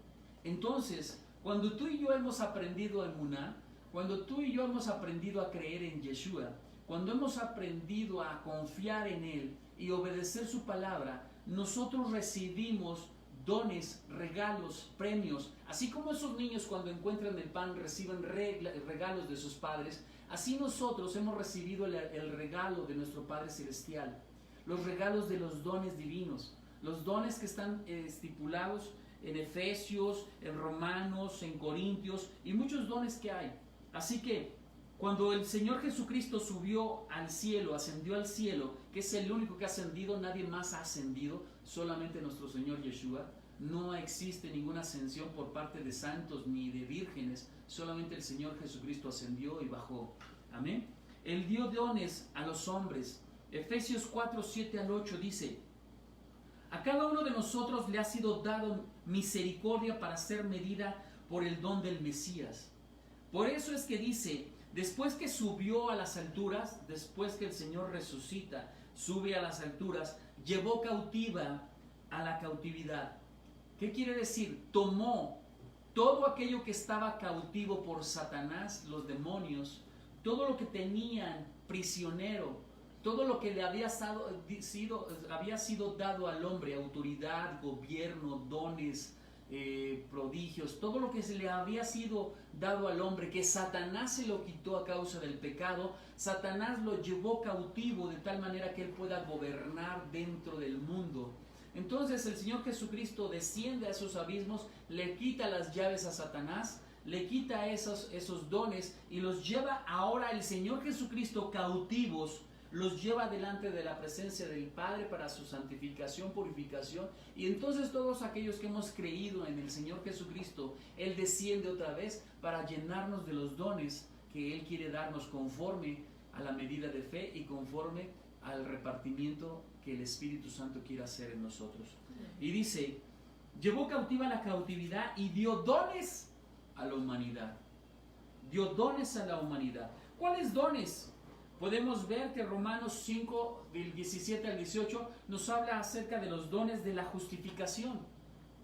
Entonces, cuando tú y yo hemos aprendido emuná, cuando tú y yo hemos aprendido a creer en Yeshua, cuando hemos aprendido a confiar en Él y obedecer su palabra, nosotros recibimos dones, regalos, premios. Así como esos niños cuando encuentran el pan reciben regalos de sus padres, así nosotros hemos recibido el regalo de nuestro Padre Celestial, los regalos de los dones divinos, los dones que están estipulados en Efesios, en Romanos, en Corintios y muchos dones que hay. Así que cuando el Señor Jesucristo subió al cielo, ascendió al cielo, que es el único que ha ascendido, nadie más ha ascendido, solamente nuestro Señor Yeshua. No existe ninguna ascensión por parte de santos ni de vírgenes, solamente el Señor Jesucristo ascendió y bajó. Amén. Él dio dones a los hombres. Efesios 4, 7 al 8 dice: a cada uno de nosotros le ha sido dado misericordia para ser medida por el don del Mesías. Por eso es que dice, después que subió a las alturas, después que el Señor resucita, sube a las alturas, llevó cautiva a la cautividad. ¿Qué quiere decir? Tomó todo aquello que estaba cautivo por Satanás, los demonios, todo lo que tenían prisionero, todo lo que le había sido dado al hombre, autoridad, gobierno, dones, prodigios, todo lo que se le había sido dado al hombre, que Satanás se lo quitó a causa del pecado, Satanás lo llevó cautivo de tal manera que él pueda gobernar dentro del mundo. Entonces el Señor Jesucristo desciende a esos abismos, le quita las llaves a Satanás, le quita esos dones y los lleva ahora el Señor Jesucristo cautivos, los lleva delante de la presencia del Padre para su santificación, purificación. Y entonces todos aquellos que hemos creído en el Señor Jesucristo, Él desciende otra vez para llenarnos de los dones que Él quiere darnos conforme a la medida de fe y conforme al repartimiento que el Espíritu Santo quiere hacer en nosotros. Y dice, llevó cautiva la cautividad y dio dones a la humanidad. Dio dones a la humanidad. ¿Cuáles dones? Podemos ver que Romanos 5, del 17 al 18, nos habla acerca de los dones de la justificación.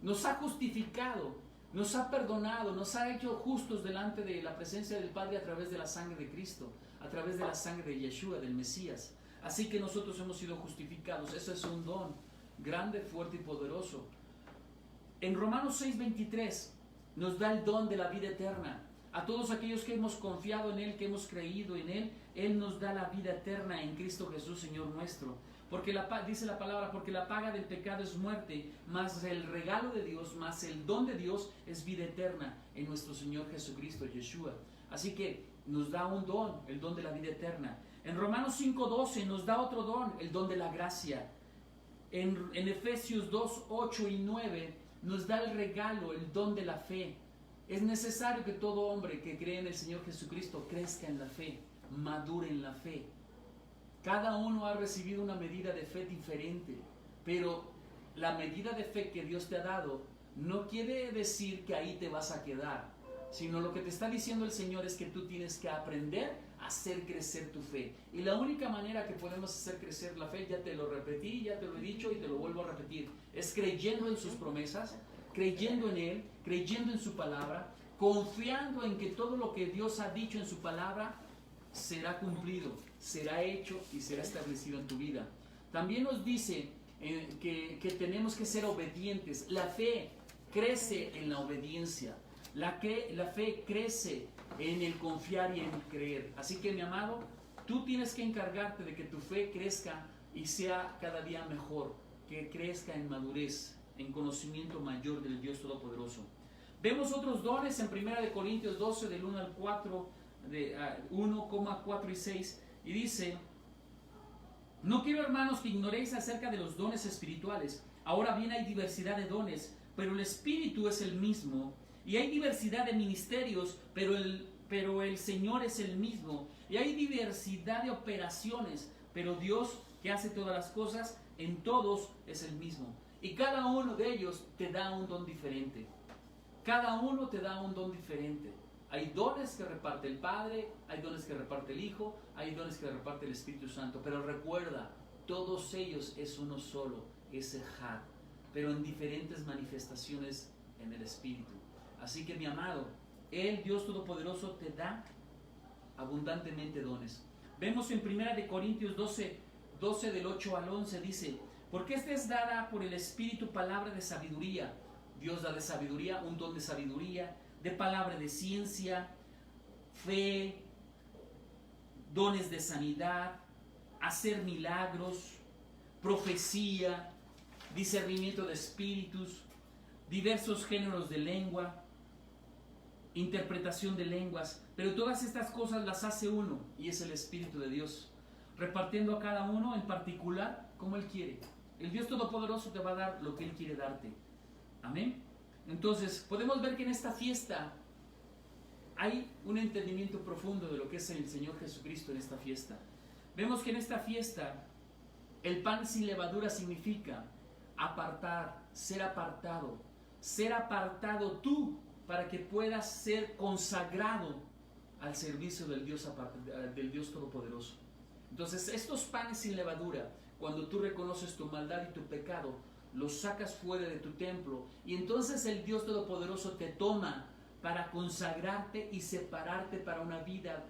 Nos ha justificado, nos ha perdonado, nos ha hecho justos delante de la presencia del Padre a través de la sangre de Cristo, a través de la sangre de Yeshua, del Mesías. Así que nosotros hemos sido justificados. Eso es un don grande, fuerte y poderoso. En Romanos 6, 23 nos da el don de la vida eterna. A todos aquellos que hemos confiado en Él, que hemos creído en Él, Él nos da la vida eterna en Cristo Jesús, Señor nuestro. Porque dice la palabra, porque la paga del pecado es muerte, mas el regalo de Dios, más el don de Dios es vida eterna en nuestro Señor Jesucristo, Yeshua. Así que nos da un don, el don de la vida eterna. En Romanos 5:12 nos da otro don, el don de la gracia. En Efesios 2, 8 y 9 nos da el regalo, el don de la fe. Es necesario que todo hombre que cree en el Señor Jesucristo crezca en la fe, madure en la fe. Cada uno ha recibido una medida de fe diferente, pero la medida de fe que Dios te ha dado no quiere decir que ahí te vas a quedar, sino lo que te está diciendo el Señor es que tú tienes que aprender a hacer crecer tu fe. Y la única manera que podemos hacer crecer la fe, ya te lo repetí, ya te lo he dicho y te lo vuelvo a repetir, es creyendo en sus promesas, creyendo en Él, creyendo en su palabra, confiando en que todo lo que Dios ha dicho en su palabra será cumplido, será hecho y será establecido en tu vida. También nos dice que tenemos que ser obedientes. La fe crece en la obediencia. La fe crece en el confiar y en el creer. Así que, mi amado, tú tienes que encargarte de que tu fe crezca y sea cada día mejor, que crezca en madurez, en conocimiento mayor del Dios Todopoderoso. Vemos otros dones en 1 Corintios 12, del 1 al 4, de 1,4 y 6, y dice: no quiero, hermanos, que ignoréis acerca de los dones espirituales. Ahora bien, hay diversidad de dones, pero el Espíritu es el mismo. Y hay diversidad de ministerios, pero el Señor es el mismo. Y hay diversidad de operaciones, pero Dios, que hace todas las cosas, en todos es el mismo. Y cada uno de ellos te da un don diferente. Cada uno te da un don diferente. Hay dones que reparte el Padre, hay dones que reparte el Hijo, hay dones que reparte el Espíritu Santo. Pero recuerda, todos ellos es uno solo, es Ejad, pero en diferentes manifestaciones en el Espíritu. Así que, mi amado, el Dios Todopoderoso te da abundantemente dones. Vemos en 1 Corintios 12, del 8 al 11, dice: porque esta es dada por el Espíritu palabra de sabiduría. Dios da de sabiduría, un don de sabiduría, de palabra de ciencia, fe, dones de sanidad, hacer milagros, profecía, discernimiento de espíritus, diversos géneros de lengua, interpretación de lenguas. Pero todas estas cosas las hace uno, y es el Espíritu de Dios, repartiendo a cada uno en particular como Él quiere. El Dios Todopoderoso te va a dar lo que Él quiere darte. Amén. Entonces, podemos ver que en esta fiesta hay un entendimiento profundo de lo que es el Señor Jesucristo en esta fiesta. Vemos que en esta fiesta el pan sin levadura significa apartar, ser apartado tú para que puedas ser consagrado al servicio del Dios Todopoderoso. Entonces, estos panes sin levadura, cuando tú reconoces tu maldad y tu pecado, los sacas fuera de tu templo, y entonces el Dios Todopoderoso te toma para consagrarte y separarte para una vida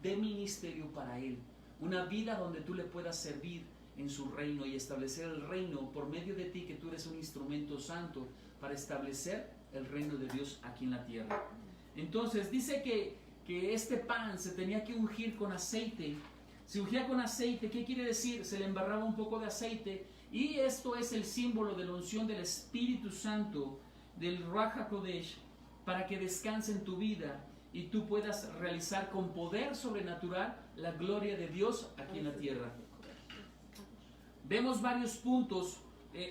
de ministerio para Él, una vida donde tú le puedas servir en su reino y establecer el reino por medio de ti, que tú eres un instrumento santo para establecer el reino de Dios aquí en la tierra. Entonces dice que este pan se tenía que ungir con aceite. Se ungía con aceite. ¿Qué quiere decir? Se le embarraba un poco de aceite, y esto es el símbolo de la unción del Espíritu Santo, del Ruach HaKodesh, para que descanse en tu vida y tú puedas realizar con poder sobrenatural la gloria de Dios aquí en la tierra. Vemos varios puntos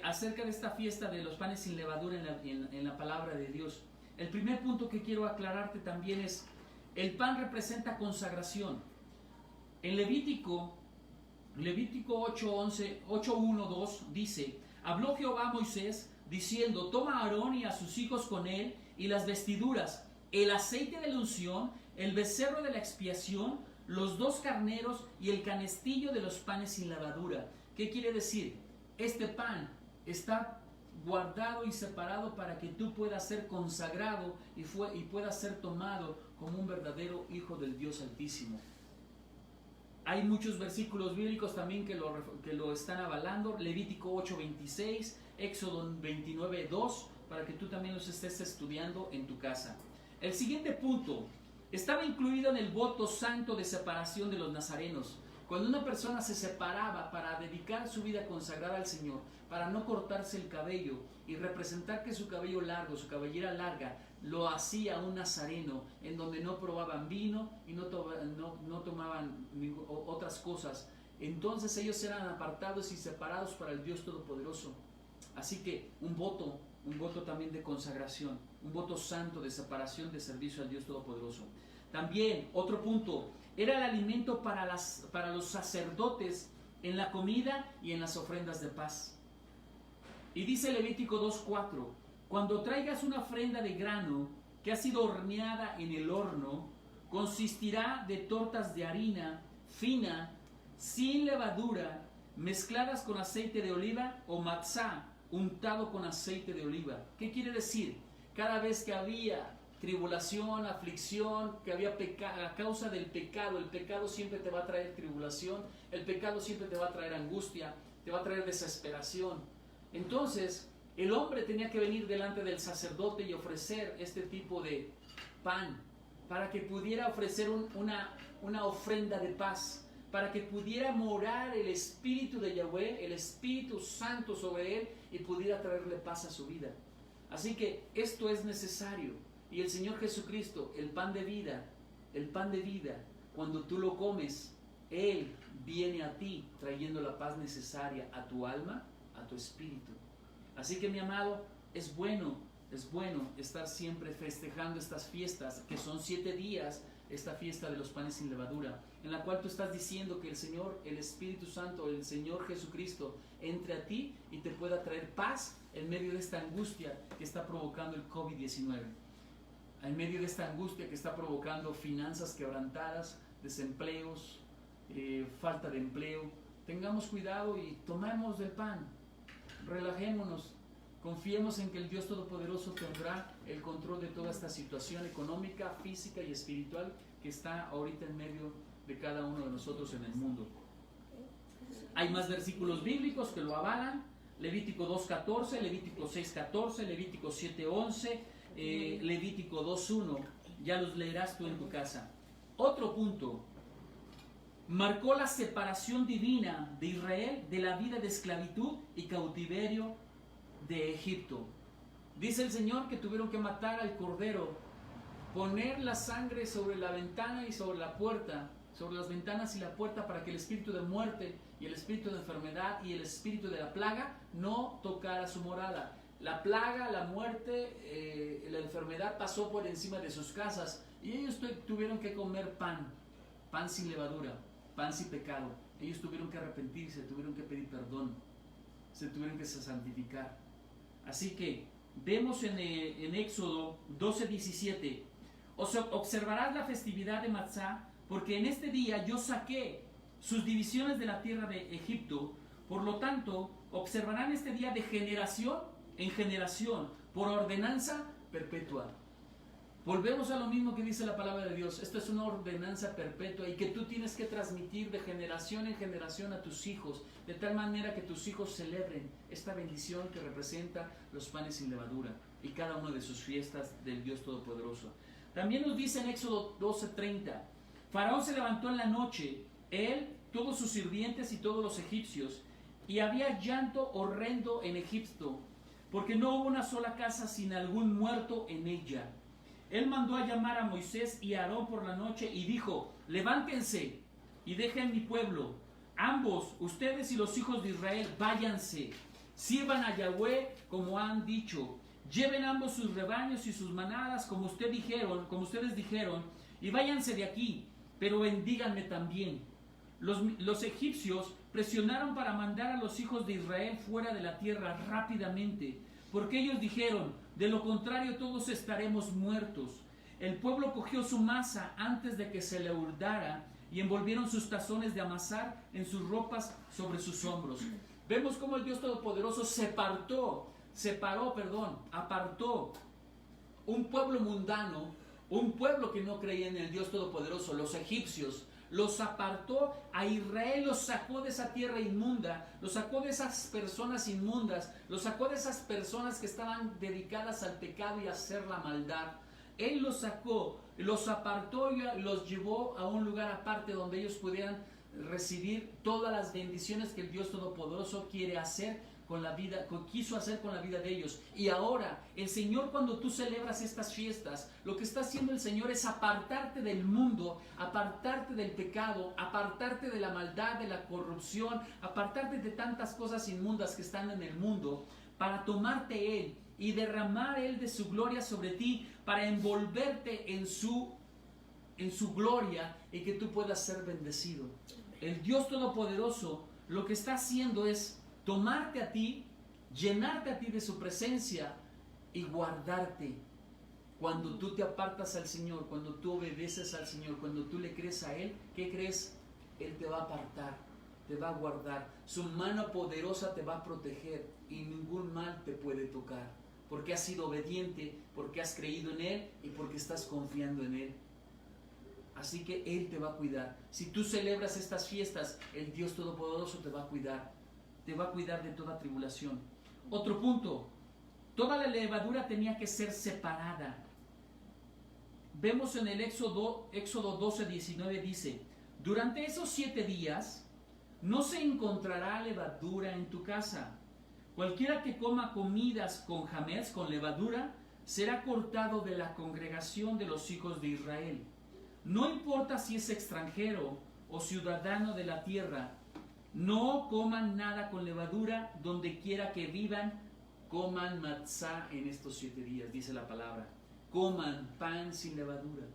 acerca de esta fiesta de los panes sin levadura en la palabra de Dios. El primer punto que quiero aclararte también es: el pan representa consagración. En Levítico 8:1-2 dice: habló Jehová a Moisés diciendo: toma a Aarón y a sus hijos con él, y las vestiduras, el aceite de la unción, el becerro de la expiación, los 2 carneros y el canestillo de los panes sin levadura. ¿Qué quiere decir? Este pan está guardado y separado para que tú puedas ser consagrado y puedas ser tomado como un verdadero hijo del Dios Altísimo. Hay muchos versículos bíblicos también que lo están avalando. Levítico 8:26, Éxodo 29:2, para que tú también los estés estudiando en tu casa. El siguiente punto estaba incluido en el voto santo de separación de los nazarenos. Cuando una persona se separaba para dedicar su vida consagrada al Señor, para no cortarse el cabello y representar que su cabello largo, su cabellera larga, lo hacía un nazareno, en donde no probaban vino y no tomaban otras cosas, entonces ellos eran apartados y separados para el Dios Todopoderoso. Así que un voto también de consagración, un voto santo de separación, de servicio al Dios Todopoderoso. También, otro punto, era el alimento para los sacerdotes en la comida y en las ofrendas de paz. Y dice Levítico 2:4, cuando traigas una ofrenda de grano que ha sido horneada en el horno, consistirá de tortas de harina fina, sin levadura, mezcladas con aceite de oliva, o matzá, untado con aceite de oliva. ¿Qué quiere decir? Cada vez que había tribulación, aflicción, que había a causa del pecado, el pecado siempre te va a traer tribulación, el pecado siempre te va a traer angustia, te va a traer desesperación. Entonces, el hombre tenía que venir delante del sacerdote y ofrecer este tipo de pan, para que pudiera ofrecer una ofrenda de paz, para que pudiera morar el Espíritu de Yahweh, el Espíritu Santo sobre él, y pudiera traerle paz a su vida. Así que esto es necesario. Y el Señor Jesucristo, el pan de vida, cuando tú lo comes, Él viene a ti trayendo la paz necesaria a tu alma, a tu espíritu. Así que, mi amado, es bueno estar siempre festejando estas fiestas, que son 7 días, esta fiesta de los panes sin levadura, en la cual tú estás diciendo que el Señor, el Espíritu Santo, el Señor Jesucristo, entre a ti y te pueda traer paz en medio de esta angustia que está provocando el COVID-19. En medio de esta angustia que está provocando finanzas quebrantadas, desempleos, falta de empleo. Tengamos cuidado y tomemos del pan, relajémonos, confiemos en que el Dios Todopoderoso tendrá el control de toda esta situación económica, física y espiritual que está ahorita en medio de cada uno de nosotros en el mundo. Hay más versículos bíblicos que lo avalan. Levítico 2:14, Levítico 6:14, Levítico 7:11, Levítico 2:1. Ya los leerás tú en tu casa. Otro punto. Marcó la separación divina de Israel de la vida de esclavitud y cautiverio de Egipto. Dice el Señor que tuvieron que matar al cordero, poner la sangre sobre la ventana y sobre la puerta, sobre las ventanas y la puerta, para que el espíritu de muerte y el espíritu de enfermedad y el espíritu de la plaga no tocara su morada. La plaga, la muerte, la enfermedad pasó por encima de sus casas y ellos tuvieron que comer pan sin levadura, pan sin pecado. Ellos tuvieron que arrepentirse, tuvieron que pedir perdón, se tuvieron que santificar. Así que vemos en Éxodo 12:17, observarás la festividad de Matzá, porque en este día yo saqué sus divisiones de la tierra de Egipto. Por lo tanto, observarán este día de generación en generación, por ordenanza perpetua. Volvemos a lo mismo que dice la palabra de Dios. Esto es una ordenanza perpetua y que tú tienes que transmitir de generación en generación a tus hijos, de tal manera que tus hijos celebren esta bendición que representa los panes sin levadura y cada una de sus fiestas del Dios Todopoderoso. También nos dice en Éxodo 12:30, Faraón se levantó en la noche, él, todos sus sirvientes y todos los egipcios, y había llanto horrendo en Egipto, porque no hubo una sola casa sin algún muerto en ella. Él mandó a llamar a Moisés y a Aarón por la noche y dijo, levántense y dejen mi pueblo. Ambos, ustedes y los hijos de Israel, váyanse, sirvan a Yahweh como han dicho. Lleven ambos sus rebaños y sus manadas como ustedes dijeron, y váyanse de aquí, pero bendíganme también. Los egipcios presionaron para mandar a los hijos de Israel fuera de la tierra rápidamente, porque ellos dijeron, de lo contrario todos estaremos muertos. El pueblo cogió su masa antes de que se le hurdara y envolvieron sus tazones de amasar en sus ropas sobre sus hombros. Vemos cómo el Dios Todopoderoso apartó un pueblo mundano, un pueblo que no creía en el Dios Todopoderoso, los egipcios. Los apartó a Israel, los sacó de esa tierra inmunda, los sacó de esas personas inmundas, los sacó de esas personas que estaban dedicadas al pecado y a hacer la maldad. Él los sacó, los apartó y los llevó a un lugar aparte donde ellos pudieran recibir todas las bendiciones que el Dios Todopoderoso quiere hacer con la vida, quiso hacer con la vida de ellos. Y ahora el Señor, cuando tú celebras estas fiestas, lo que está haciendo el Señor es apartarte del mundo, apartarte del pecado, apartarte de la maldad, de la corrupción, apartarte de tantas cosas inmundas que están en el mundo, para tomarte Él y derramar Él de su gloria sobre ti, para envolverte en su gloria y que tú puedas ser bendecido. El Dios Todopoderoso lo que está haciendo es tomarte a ti, llenarte a ti de su presencia y guardarte. Cuando tú te apartas al Señor, cuando tú obedeces al Señor, cuando tú le crees a Él, ¿qué crees? Él te va a apartar, te va a guardar. Su mano poderosa te va a proteger y ningún mal te puede tocar, porque has sido obediente, porque has creído en Él y porque estás confiando en Él. Así que Él te va a cuidar. Si tú celebras estas fiestas, el Dios Todopoderoso te va a cuidar. Te va a cuidar de toda tribulación. Otro punto. Toda la levadura tenía que ser separada. Vemos en el Éxodo 12:19 dice: durante esos 7 días no se encontrará levadura en tu casa. Cualquiera que coma comidas con jamés, con levadura, será cortado de la congregación de los hijos de Israel. No importa si es extranjero o ciudadano de la tierra, no coman nada con levadura, donde quiera que vivan, coman matzá en estos 7 días, dice la palabra. Coman pan sin levadura.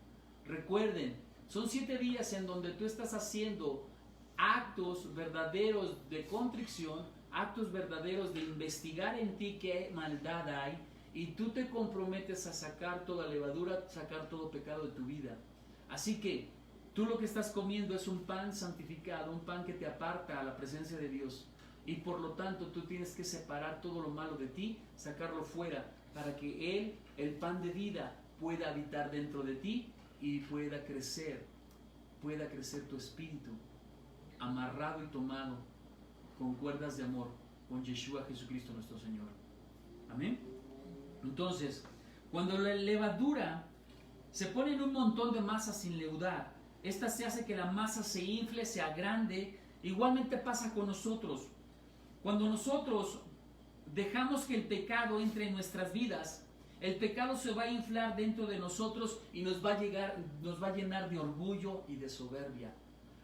Recuerden, son 7 días en donde tú estás haciendo actos verdaderos de contrición, actos verdaderos de investigar en ti qué maldad hay, y tú te comprometes a sacar toda levadura, sacar todo pecado de tu vida. Así que tú lo que estás comiendo es un pan santificado, un pan que te aparta a la presencia de Dios. Y por lo tanto tú tienes que separar todo lo malo de ti, sacarlo fuera, para que Él, el pan de vida, pueda habitar dentro de ti y pueda crecer tu espíritu, amarrado y tomado con cuerdas de amor, con Yeshua Jesucristo nuestro Señor. Amén. Entonces, cuando la levadura se pone en un montón de masa sin leudar, esta se hace que la masa se infle, se agrande. Igualmente pasa con nosotros. Cuando nosotros dejamos que el pecado entre en nuestras vidas, el pecado se va a inflar dentro de nosotros y nos va a llenar de orgullo y de soberbia.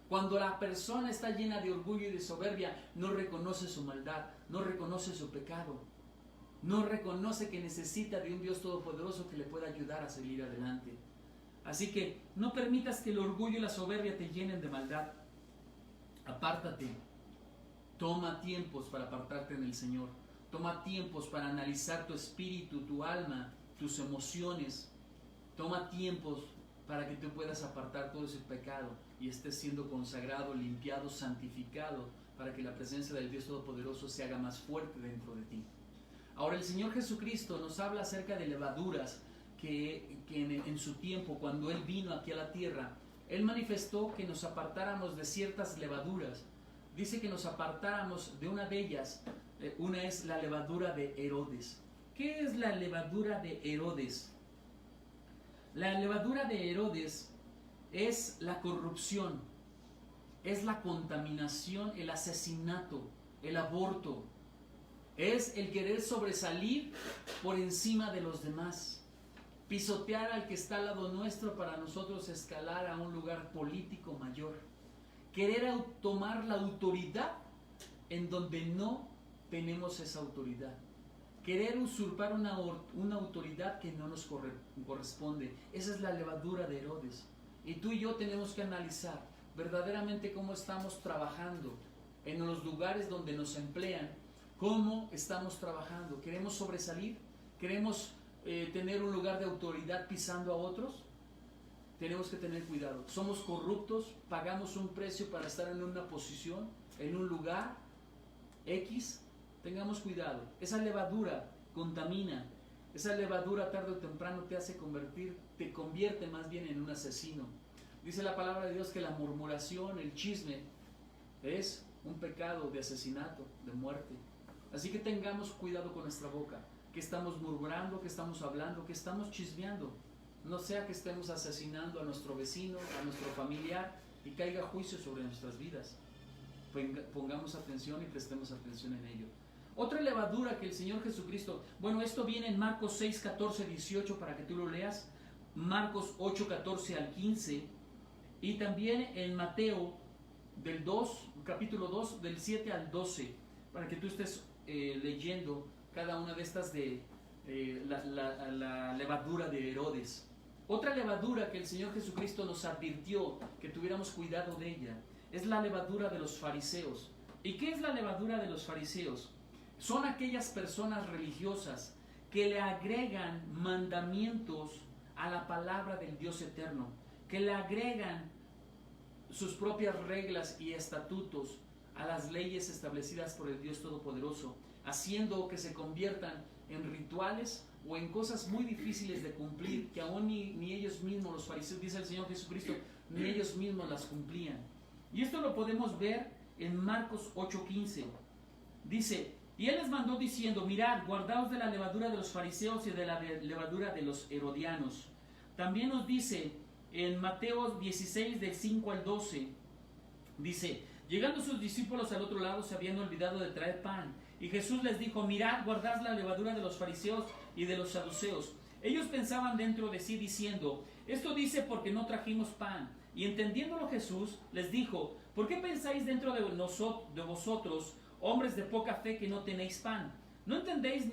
Cuando la persona está llena de orgullo y de soberbia, no reconoce su maldad, no reconoce su pecado, no reconoce que necesita de un Dios todopoderoso que le pueda ayudar a seguir adelante. Así que no permitas que el orgullo y la soberbia te llenen de maldad. Apártate. Toma tiempos para apartarte en el Señor. Toma tiempos para analizar tu espíritu, tu alma, tus emociones. Toma tiempos para que tú puedas apartar todo ese pecado y estés siendo consagrado, limpiado, santificado, para que la presencia del Dios Todopoderoso se haga más fuerte dentro de ti. Ahora el Señor Jesucristo nos habla acerca de levaduras que en su tiempo, cuando Él vino aquí a la tierra, Él manifestó que nos apartáramos de ciertas levaduras. Dice que nos apartáramos de una de ellas. Una es la levadura de Herodes. ¿Qué es la levadura de Herodes? La levadura de Herodes es la corrupción, es la contaminación, el asesinato, el aborto. Es el querer sobresalir por encima de los demás. Pisotear al que está al lado nuestro para nosotros escalar a un lugar político mayor. Querer tomar la autoridad en donde no tenemos esa autoridad. Querer usurpar una autoridad que no nos corresponde. Esa es la levadura de Herodes. Y tú y yo tenemos que analizar verdaderamente cómo estamos trabajando en los lugares donde nos emplean. ¿Cómo estamos trabajando? ¿Queremos sobresalir? ¿Queremos tener un lugar de autoridad pisando a otros? Tenemos que tener cuidado. Somos corruptos, pagamos un precio para estar en una posición, en un lugar X. Tengamos cuidado. Esa levadura contamina. Esa levadura tarde o temprano te convierte más bien en un asesino. Dice la palabra de Dios que la murmuración, el chisme, es un pecado de asesinato, de muerte. Así que tengamos cuidado con nuestra boca. Que estamos murmurando, que estamos hablando, que estamos chismeando. No sea que estemos asesinando a nuestro vecino, a nuestro familiar, y caiga juicio sobre nuestras vidas. Pongamos atención y prestemos atención en ello. Otra levadura que el Señor Jesucristo, bueno, esto viene en Marcos 6, 14, 18 para que tú lo leas, Marcos 8, 14 al 15, y también en Mateo del 2, capítulo 2, del 7 al 12, para que tú estés leyendo cada una de estas de la levadura de Herodes. Otra levadura que el Señor Jesucristo nos advirtió que tuviéramos cuidado de ella es la levadura de los fariseos. ¿Y qué es la levadura de los fariseos? Son aquellas personas religiosas que le agregan mandamientos a la palabra del Dios eterno, que le agregan sus propias reglas y estatutos a las leyes establecidas por el Dios Todopoderoso, haciendo que se conviertan en rituales o en cosas muy difíciles de cumplir, que aún ni ellos mismos, los fariseos, dice el Señor Jesucristo, ni ellos mismos las cumplían. Y esto lo podemos ver en Marcos 8:15. Dice, y Él les mandó diciendo, mirad, guardaos de la levadura de los fariseos y de la levadura de los herodianos. También nos dice en Mateo 16, del 5 al 12, dice, llegando sus discípulos al otro lado se habían olvidado de traer pan. Y Jesús les dijo, mirad, guardad la levadura de los fariseos y de los saduceos. Ellos pensaban dentro de sí diciendo, esto dice porque no trajimos pan. Y entendiéndolo Jesús les dijo, ¿por qué pensáis dentro de vosotros, hombres de poca fe, que no tenéis pan? ¿No entendéis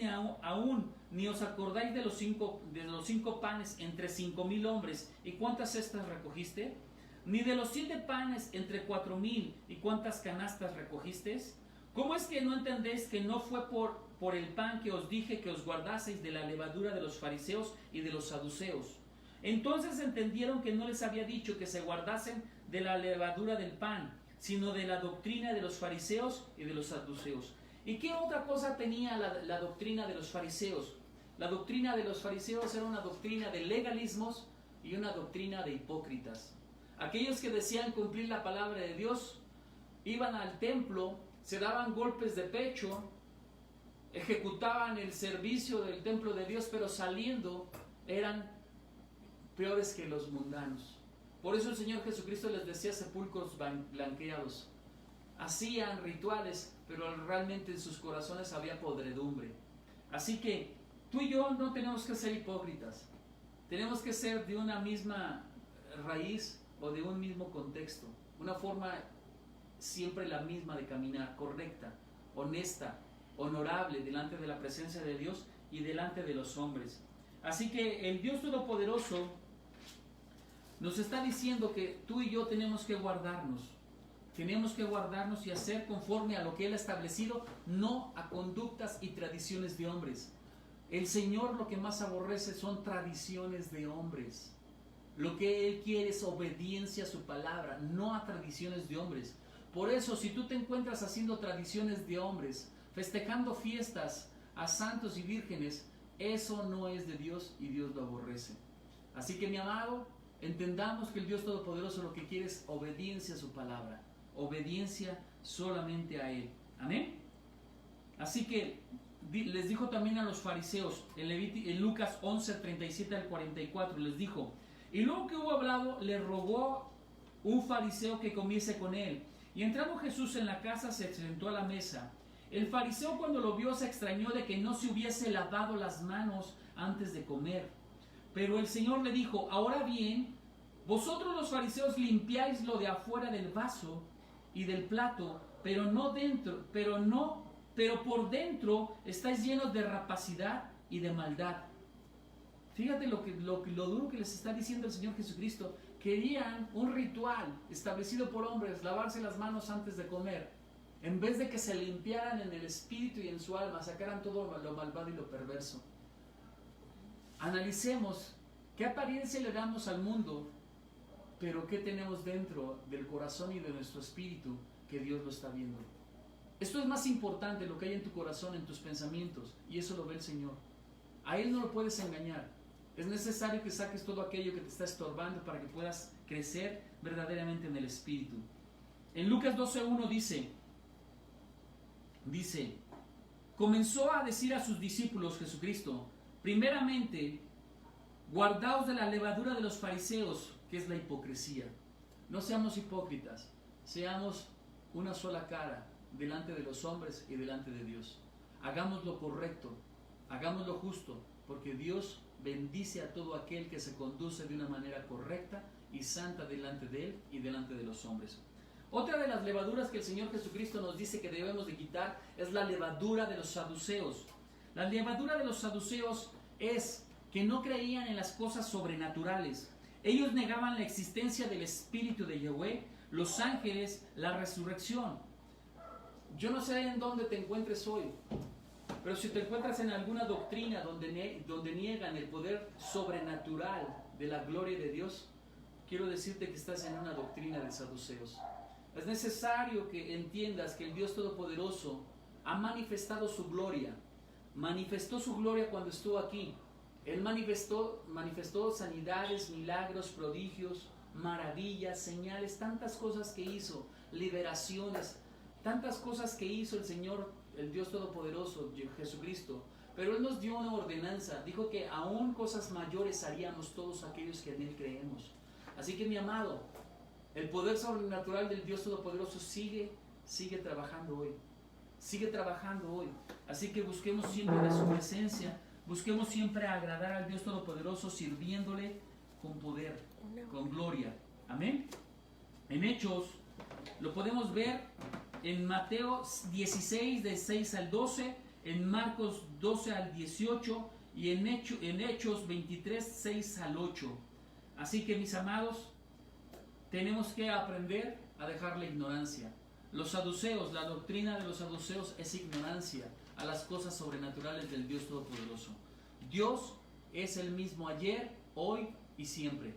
ni os acordáis de los cinco panes entre 5,000 hombres? ¿Y cuántas cestas recogiste? Ni de los 7 panes entre 4,000, ¿y cuántas canastas recogisteis? ¿Cómo es que no entendéis que no fue por el pan que os dije que os guardaseis de la levadura de los fariseos y de los saduceos? Entonces entendieron que no les había dicho que se guardasen de la levadura del pan, sino de la doctrina de los fariseos y de los saduceos. ¿Y qué otra cosa tenía la doctrina de los fariseos? La doctrina de los fariseos era una doctrina de legalismos y una doctrina de hipócritas. Aquellos que decían cumplir la palabra de Dios, iban al templo, se daban golpes de pecho, ejecutaban el servicio del templo de Dios, pero saliendo eran peores que los mundanos. Por eso el Señor Jesucristo les decía sepulcros blanqueados. Hacían rituales, pero realmente en sus corazones había podredumbre. Así que tú y yo no tenemos que ser hipócritas. Tenemos que ser de una misma raíz o de un mismo contexto. Una forma siempre la misma de caminar, correcta, honesta, honorable delante de la presencia de Dios y delante de los hombres. Así que el Dios Todopoderoso nos está diciendo que tú y yo tenemos que guardarnos y hacer conforme a lo que Él ha establecido, no a conductas y tradiciones de hombres. El Señor lo que más aborrece son tradiciones de hombres. Lo que Él quiere es obediencia a su palabra, no a tradiciones de hombres. Por eso, si tú te encuentras haciendo tradiciones de hombres, festejando fiestas a santos y vírgenes, eso no es de Dios y Dios lo aborrece. Así que, mi amado, entendamos que el Dios Todopoderoso lo que quiere es obediencia a su palabra, obediencia solamente a Él. Amén. Así que les dijo también a los fariseos en Lucas 11, 37 al 44, les dijo, y luego que hubo hablado, le rogó un fariseo que comiese con él. Y entrando Jesús en la casa, se sentó a la mesa. El fariseo, cuando lo vio, se extrañó de que no se hubiese lavado las manos antes de comer. Pero el Señor le dijo, ahora bien, vosotros los fariseos limpiáis lo de afuera del vaso y del plato, pero por dentro estáis llenos de rapacidad y de maldad. Fíjate lo duro que les está diciendo el Señor Jesucristo. Querían un ritual establecido por hombres, lavarse las manos antes de comer, en vez de que se limpiaran en el espíritu y en su alma, sacaran todo lo malvado y lo perverso. Analicemos qué apariencia le damos al mundo, pero qué tenemos dentro del corazón y de nuestro espíritu, que Dios lo está viendo. Esto es más importante, lo que hay en tu corazón, en tus pensamientos, y eso lo ve el Señor. A Él no lo puedes engañar. Es necesario que saques todo aquello que te está estorbando para que puedas crecer verdaderamente en el espíritu. En Lucas 12:1 dice, comenzó a decir a sus discípulos Jesucristo, primeramente, guardaos de la levadura de los fariseos, que es la hipocresía. No seamos hipócritas, seamos una sola cara delante de los hombres y delante de Dios. Hagamos lo correcto, hagamos lo justo, porque Dios bendice a todo aquel que se conduce de una manera correcta y santa delante de Él y delante de los hombres. Otra de las levaduras que el Señor Jesucristo nos dice que debemos de quitar es la levadura de los saduceos. La levadura de los saduceos es que no creían en las cosas sobrenaturales. Ellos negaban la existencia del Espíritu de Yahweh, los ángeles, la resurrección. Yo no sé en dónde te encuentres hoy, pero si te encuentras en alguna doctrina donde niegan el poder sobrenatural de la gloria de Dios, quiero decirte que estás en una doctrina de saduceos. Es necesario que entiendas que el Dios Todopoderoso ha manifestado su gloria. Manifestó su gloria cuando estuvo aquí. Él manifestó sanidades, milagros, prodigios, maravillas, señales, tantas cosas que hizo, liberaciones, tantas cosas que hizo el Señor, el Dios Todopoderoso, Jesucristo. Pero Él nos dio una ordenanza, dijo que aún cosas mayores haríamos todos aquellos que en Él creemos. Así que mi amado, el poder sobrenatural del Dios Todopoderoso sigue trabajando hoy. Sigue trabajando hoy. Así que busquemos siempre de su presencia, busquemos siempre agradar al Dios Todopoderoso, sirviéndole con poder, con gloria. Amén. En Hechos lo podemos ver en Mateo 16, de 6 al 12, en Marcos 12 al 18 y en Hechos 23, 6 al 8. Así que mis amados, tenemos que aprender a dejar la ignorancia. Los saduceos, la doctrina de los saduceos es ignorancia a las cosas sobrenaturales del Dios Todopoderoso. Dios es el mismo ayer, hoy y siempre.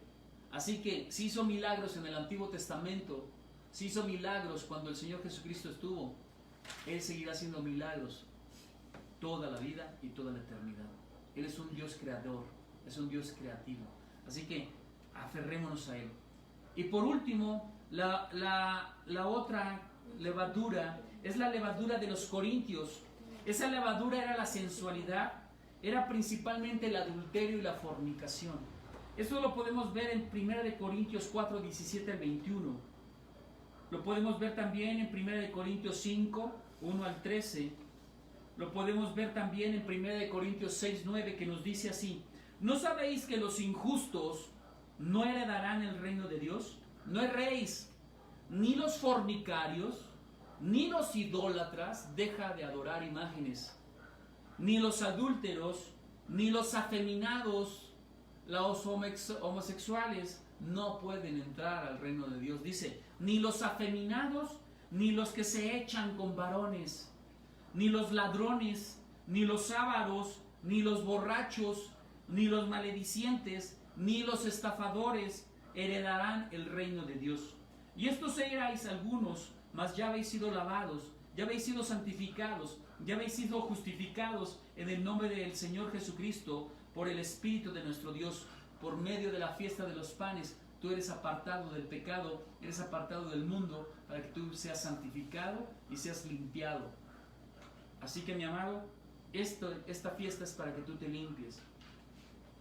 Así que si hizo milagros en el Antiguo Testamento, si hizo milagros cuando el Señor Jesucristo estuvo, Él seguirá haciendo milagros toda la vida y toda la eternidad. Él es un Dios creador, es un Dios creativo. Así que aferrémonos a Él. Y por último, la otra levadura es la levadura de los corintios. Esa levadura era la sensualidad, era principalmente el adulterio y la fornicación. Eso lo podemos ver en 1 Corintios 4, 17 al 21. Lo podemos ver también en 1 Corintios 5, 1 al 13. Lo podemos ver también en 1 Corintios 6, 9, que nos dice así: ¿no sabéis que los injustos no heredarán el reino de Dios? No erréis, ni los fornicarios, ni los idólatras, deja de adorar imágenes, ni los adúlteros, ni los afeminados, los homosexuales no pueden entrar al reino de Dios. Dice, ni los afeminados, ni los que se echan con varones, ni los ladrones, ni los ávaros, ni los borrachos, ni los maledicientes, ni los estafadores heredarán el reino de Dios. Y estos erais algunos, mas ya habéis sido lavados, ya habéis sido santificados, ya habéis sido justificados en el nombre del Señor Jesucristo por el Espíritu de nuestro Dios, por medio de la fiesta de los panes. Tú eres apartado del pecado, eres apartado del mundo, para que tú seas santificado y seas limpiado. Así que mi amado, esta fiesta es para que tú te limpies.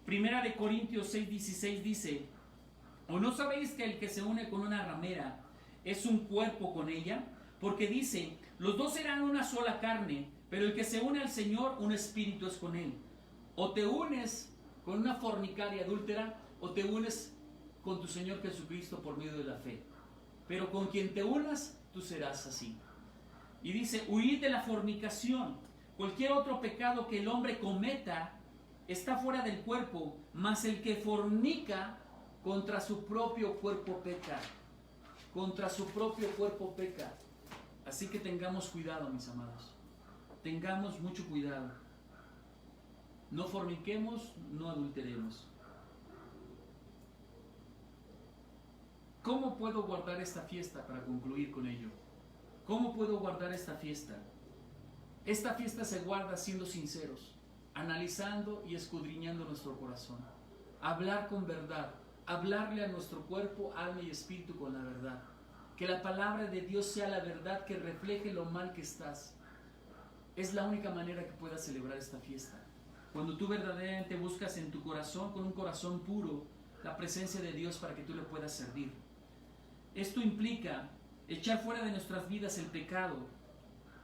1 Corintios 6:16 dice: ¿o no sabéis que el que se une con una ramera es un cuerpo con ella? Porque dice, los dos serán una sola carne, pero el que se une al Señor, un espíritu es con él. O te unes con una fornicaria adúltera, o te unes con tu Señor Jesucristo por medio de la fe. Pero con quien te unas, tú serás así. Y dice, huid de la fornicación. Cualquier otro pecado que el hombre cometa está fuera del cuerpo, mas el que fornica contra su propio cuerpo peca. Contra su propio cuerpo peca. Así que tengamos cuidado, mis amados. Tengamos mucho cuidado. No forniquemos, no adulteremos. ¿Cómo puedo guardar esta fiesta para concluir con ello? ¿Cómo puedo guardar esta fiesta? Esta fiesta se guarda siendo sinceros, analizando y escudriñando nuestro corazón. Hablar con verdad, hablarle a nuestro cuerpo, alma y espíritu con la verdad. Que la palabra de Dios sea la verdad que refleje lo mal que estás. Es la única manera que puedas celebrar esta fiesta. Cuando tú verdaderamente buscas en tu corazón, con un corazón puro, la presencia de Dios para que tú le puedas servir. Esto implica echar fuera de nuestras vidas el pecado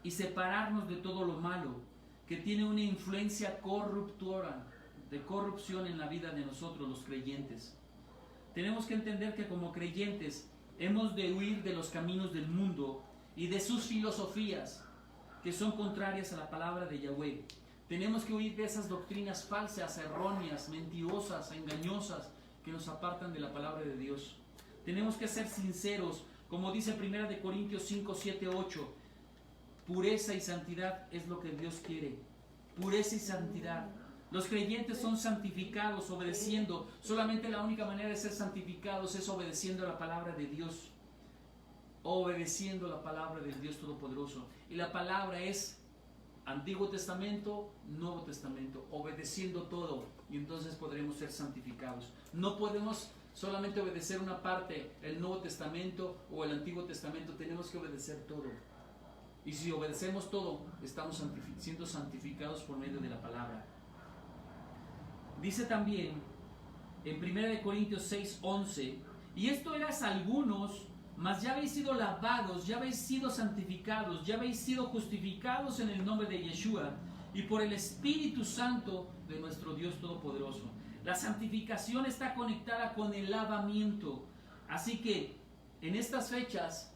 y separarnos de todo lo malo que tiene una influencia corruptora, de corrupción en la vida de nosotros los creyentes. Tenemos que entender que como creyentes hemos de huir de los caminos del mundo y de sus filosofías que son contrarias a la palabra de Yahweh. Tenemos que huir de esas doctrinas falsas, erróneas, mentirosas, engañosas que nos apartan de la palabra de Dios. Tenemos que ser sinceros, como dice 1 Corintios 5, 7, 8. Pureza y santidad es lo que Dios quiere. Pureza y santidad. Los creyentes son santificados obedeciendo. Solamente la única manera de ser santificados es obedeciendo la palabra de Dios. Obedeciendo la palabra del Dios Todopoderoso. Y la palabra es Antiguo Testamento, Nuevo Testamento. Obedeciendo todo. Y entonces podremos ser santificados. No podemos solamente obedecer una parte, el Nuevo Testamento o el Antiguo Testamento. Tenemos que obedecer todo. Y si obedecemos todo, estamos siendo santificados por medio de la palabra. Dice también en 1 Corintios 6, 11, y esto eras algunos, mas ya habéis sido lavados, ya habéis sido santificados, ya habéis sido justificados en el nombre de Yeshua y por el Espíritu Santo de nuestro Dios Todopoderoso. La santificación está conectada con el lavamiento. Así que en estas fechas,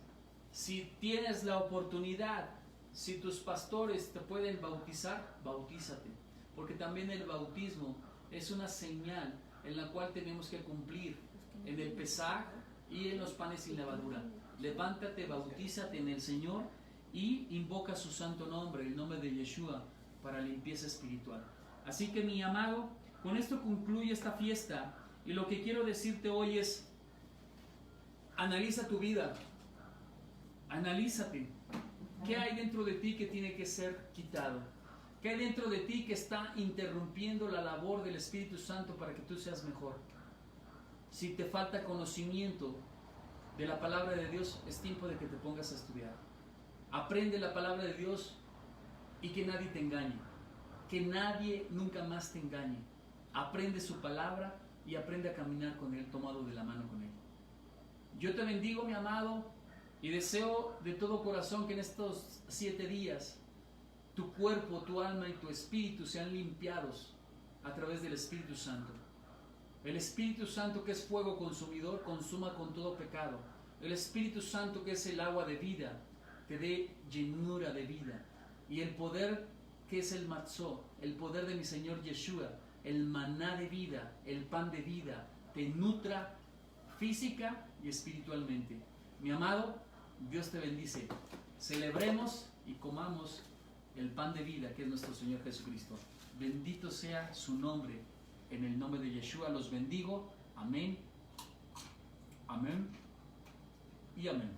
si tienes la oportunidad, si tus pastores te pueden bautizar, bautízate. Porque también el bautismo es una señal en la cual tenemos que cumplir en el Pesaj y en los panes sin levadura. Levántate, bautízate en el Señor y invoca su santo nombre, el nombre de Yeshua, para limpieza espiritual. Así que mi amado, con esto concluye esta fiesta y lo que quiero decirte hoy es: analiza tu vida, analízate. ¿Qué hay dentro de ti que tiene que ser quitado? ¿Qué hay dentro de ti que está interrumpiendo la labor del Espíritu Santo para que tú seas mejor? Si te falta conocimiento de la palabra de Dios, es tiempo de que te pongas a estudiar. Aprende la palabra de Dios y que nadie te engañe. Que nadie nunca más te engañe. Aprende su palabra y aprende a caminar con Él, tomado de la mano con Él. Yo te bendigo, mi amado, y deseo de todo corazón que en estos 7 días tu cuerpo, tu alma y tu espíritu sean limpiados a través del Espíritu Santo. El Espíritu Santo, que es fuego consumidor, consuma con todo pecado. El Espíritu Santo, que es el agua de vida, te dé llenura de vida. Y el poder que es el matzó, el poder de mi Señor Yeshua, el maná de vida, el pan de vida, te nutra física y espiritualmente. Mi amado, Dios te bendice. Celebremos y comamos el pan de vida que es nuestro Señor Jesucristo. Bendito sea su nombre. En el nombre de Yeshua los bendigo. Amén. Amén y amén.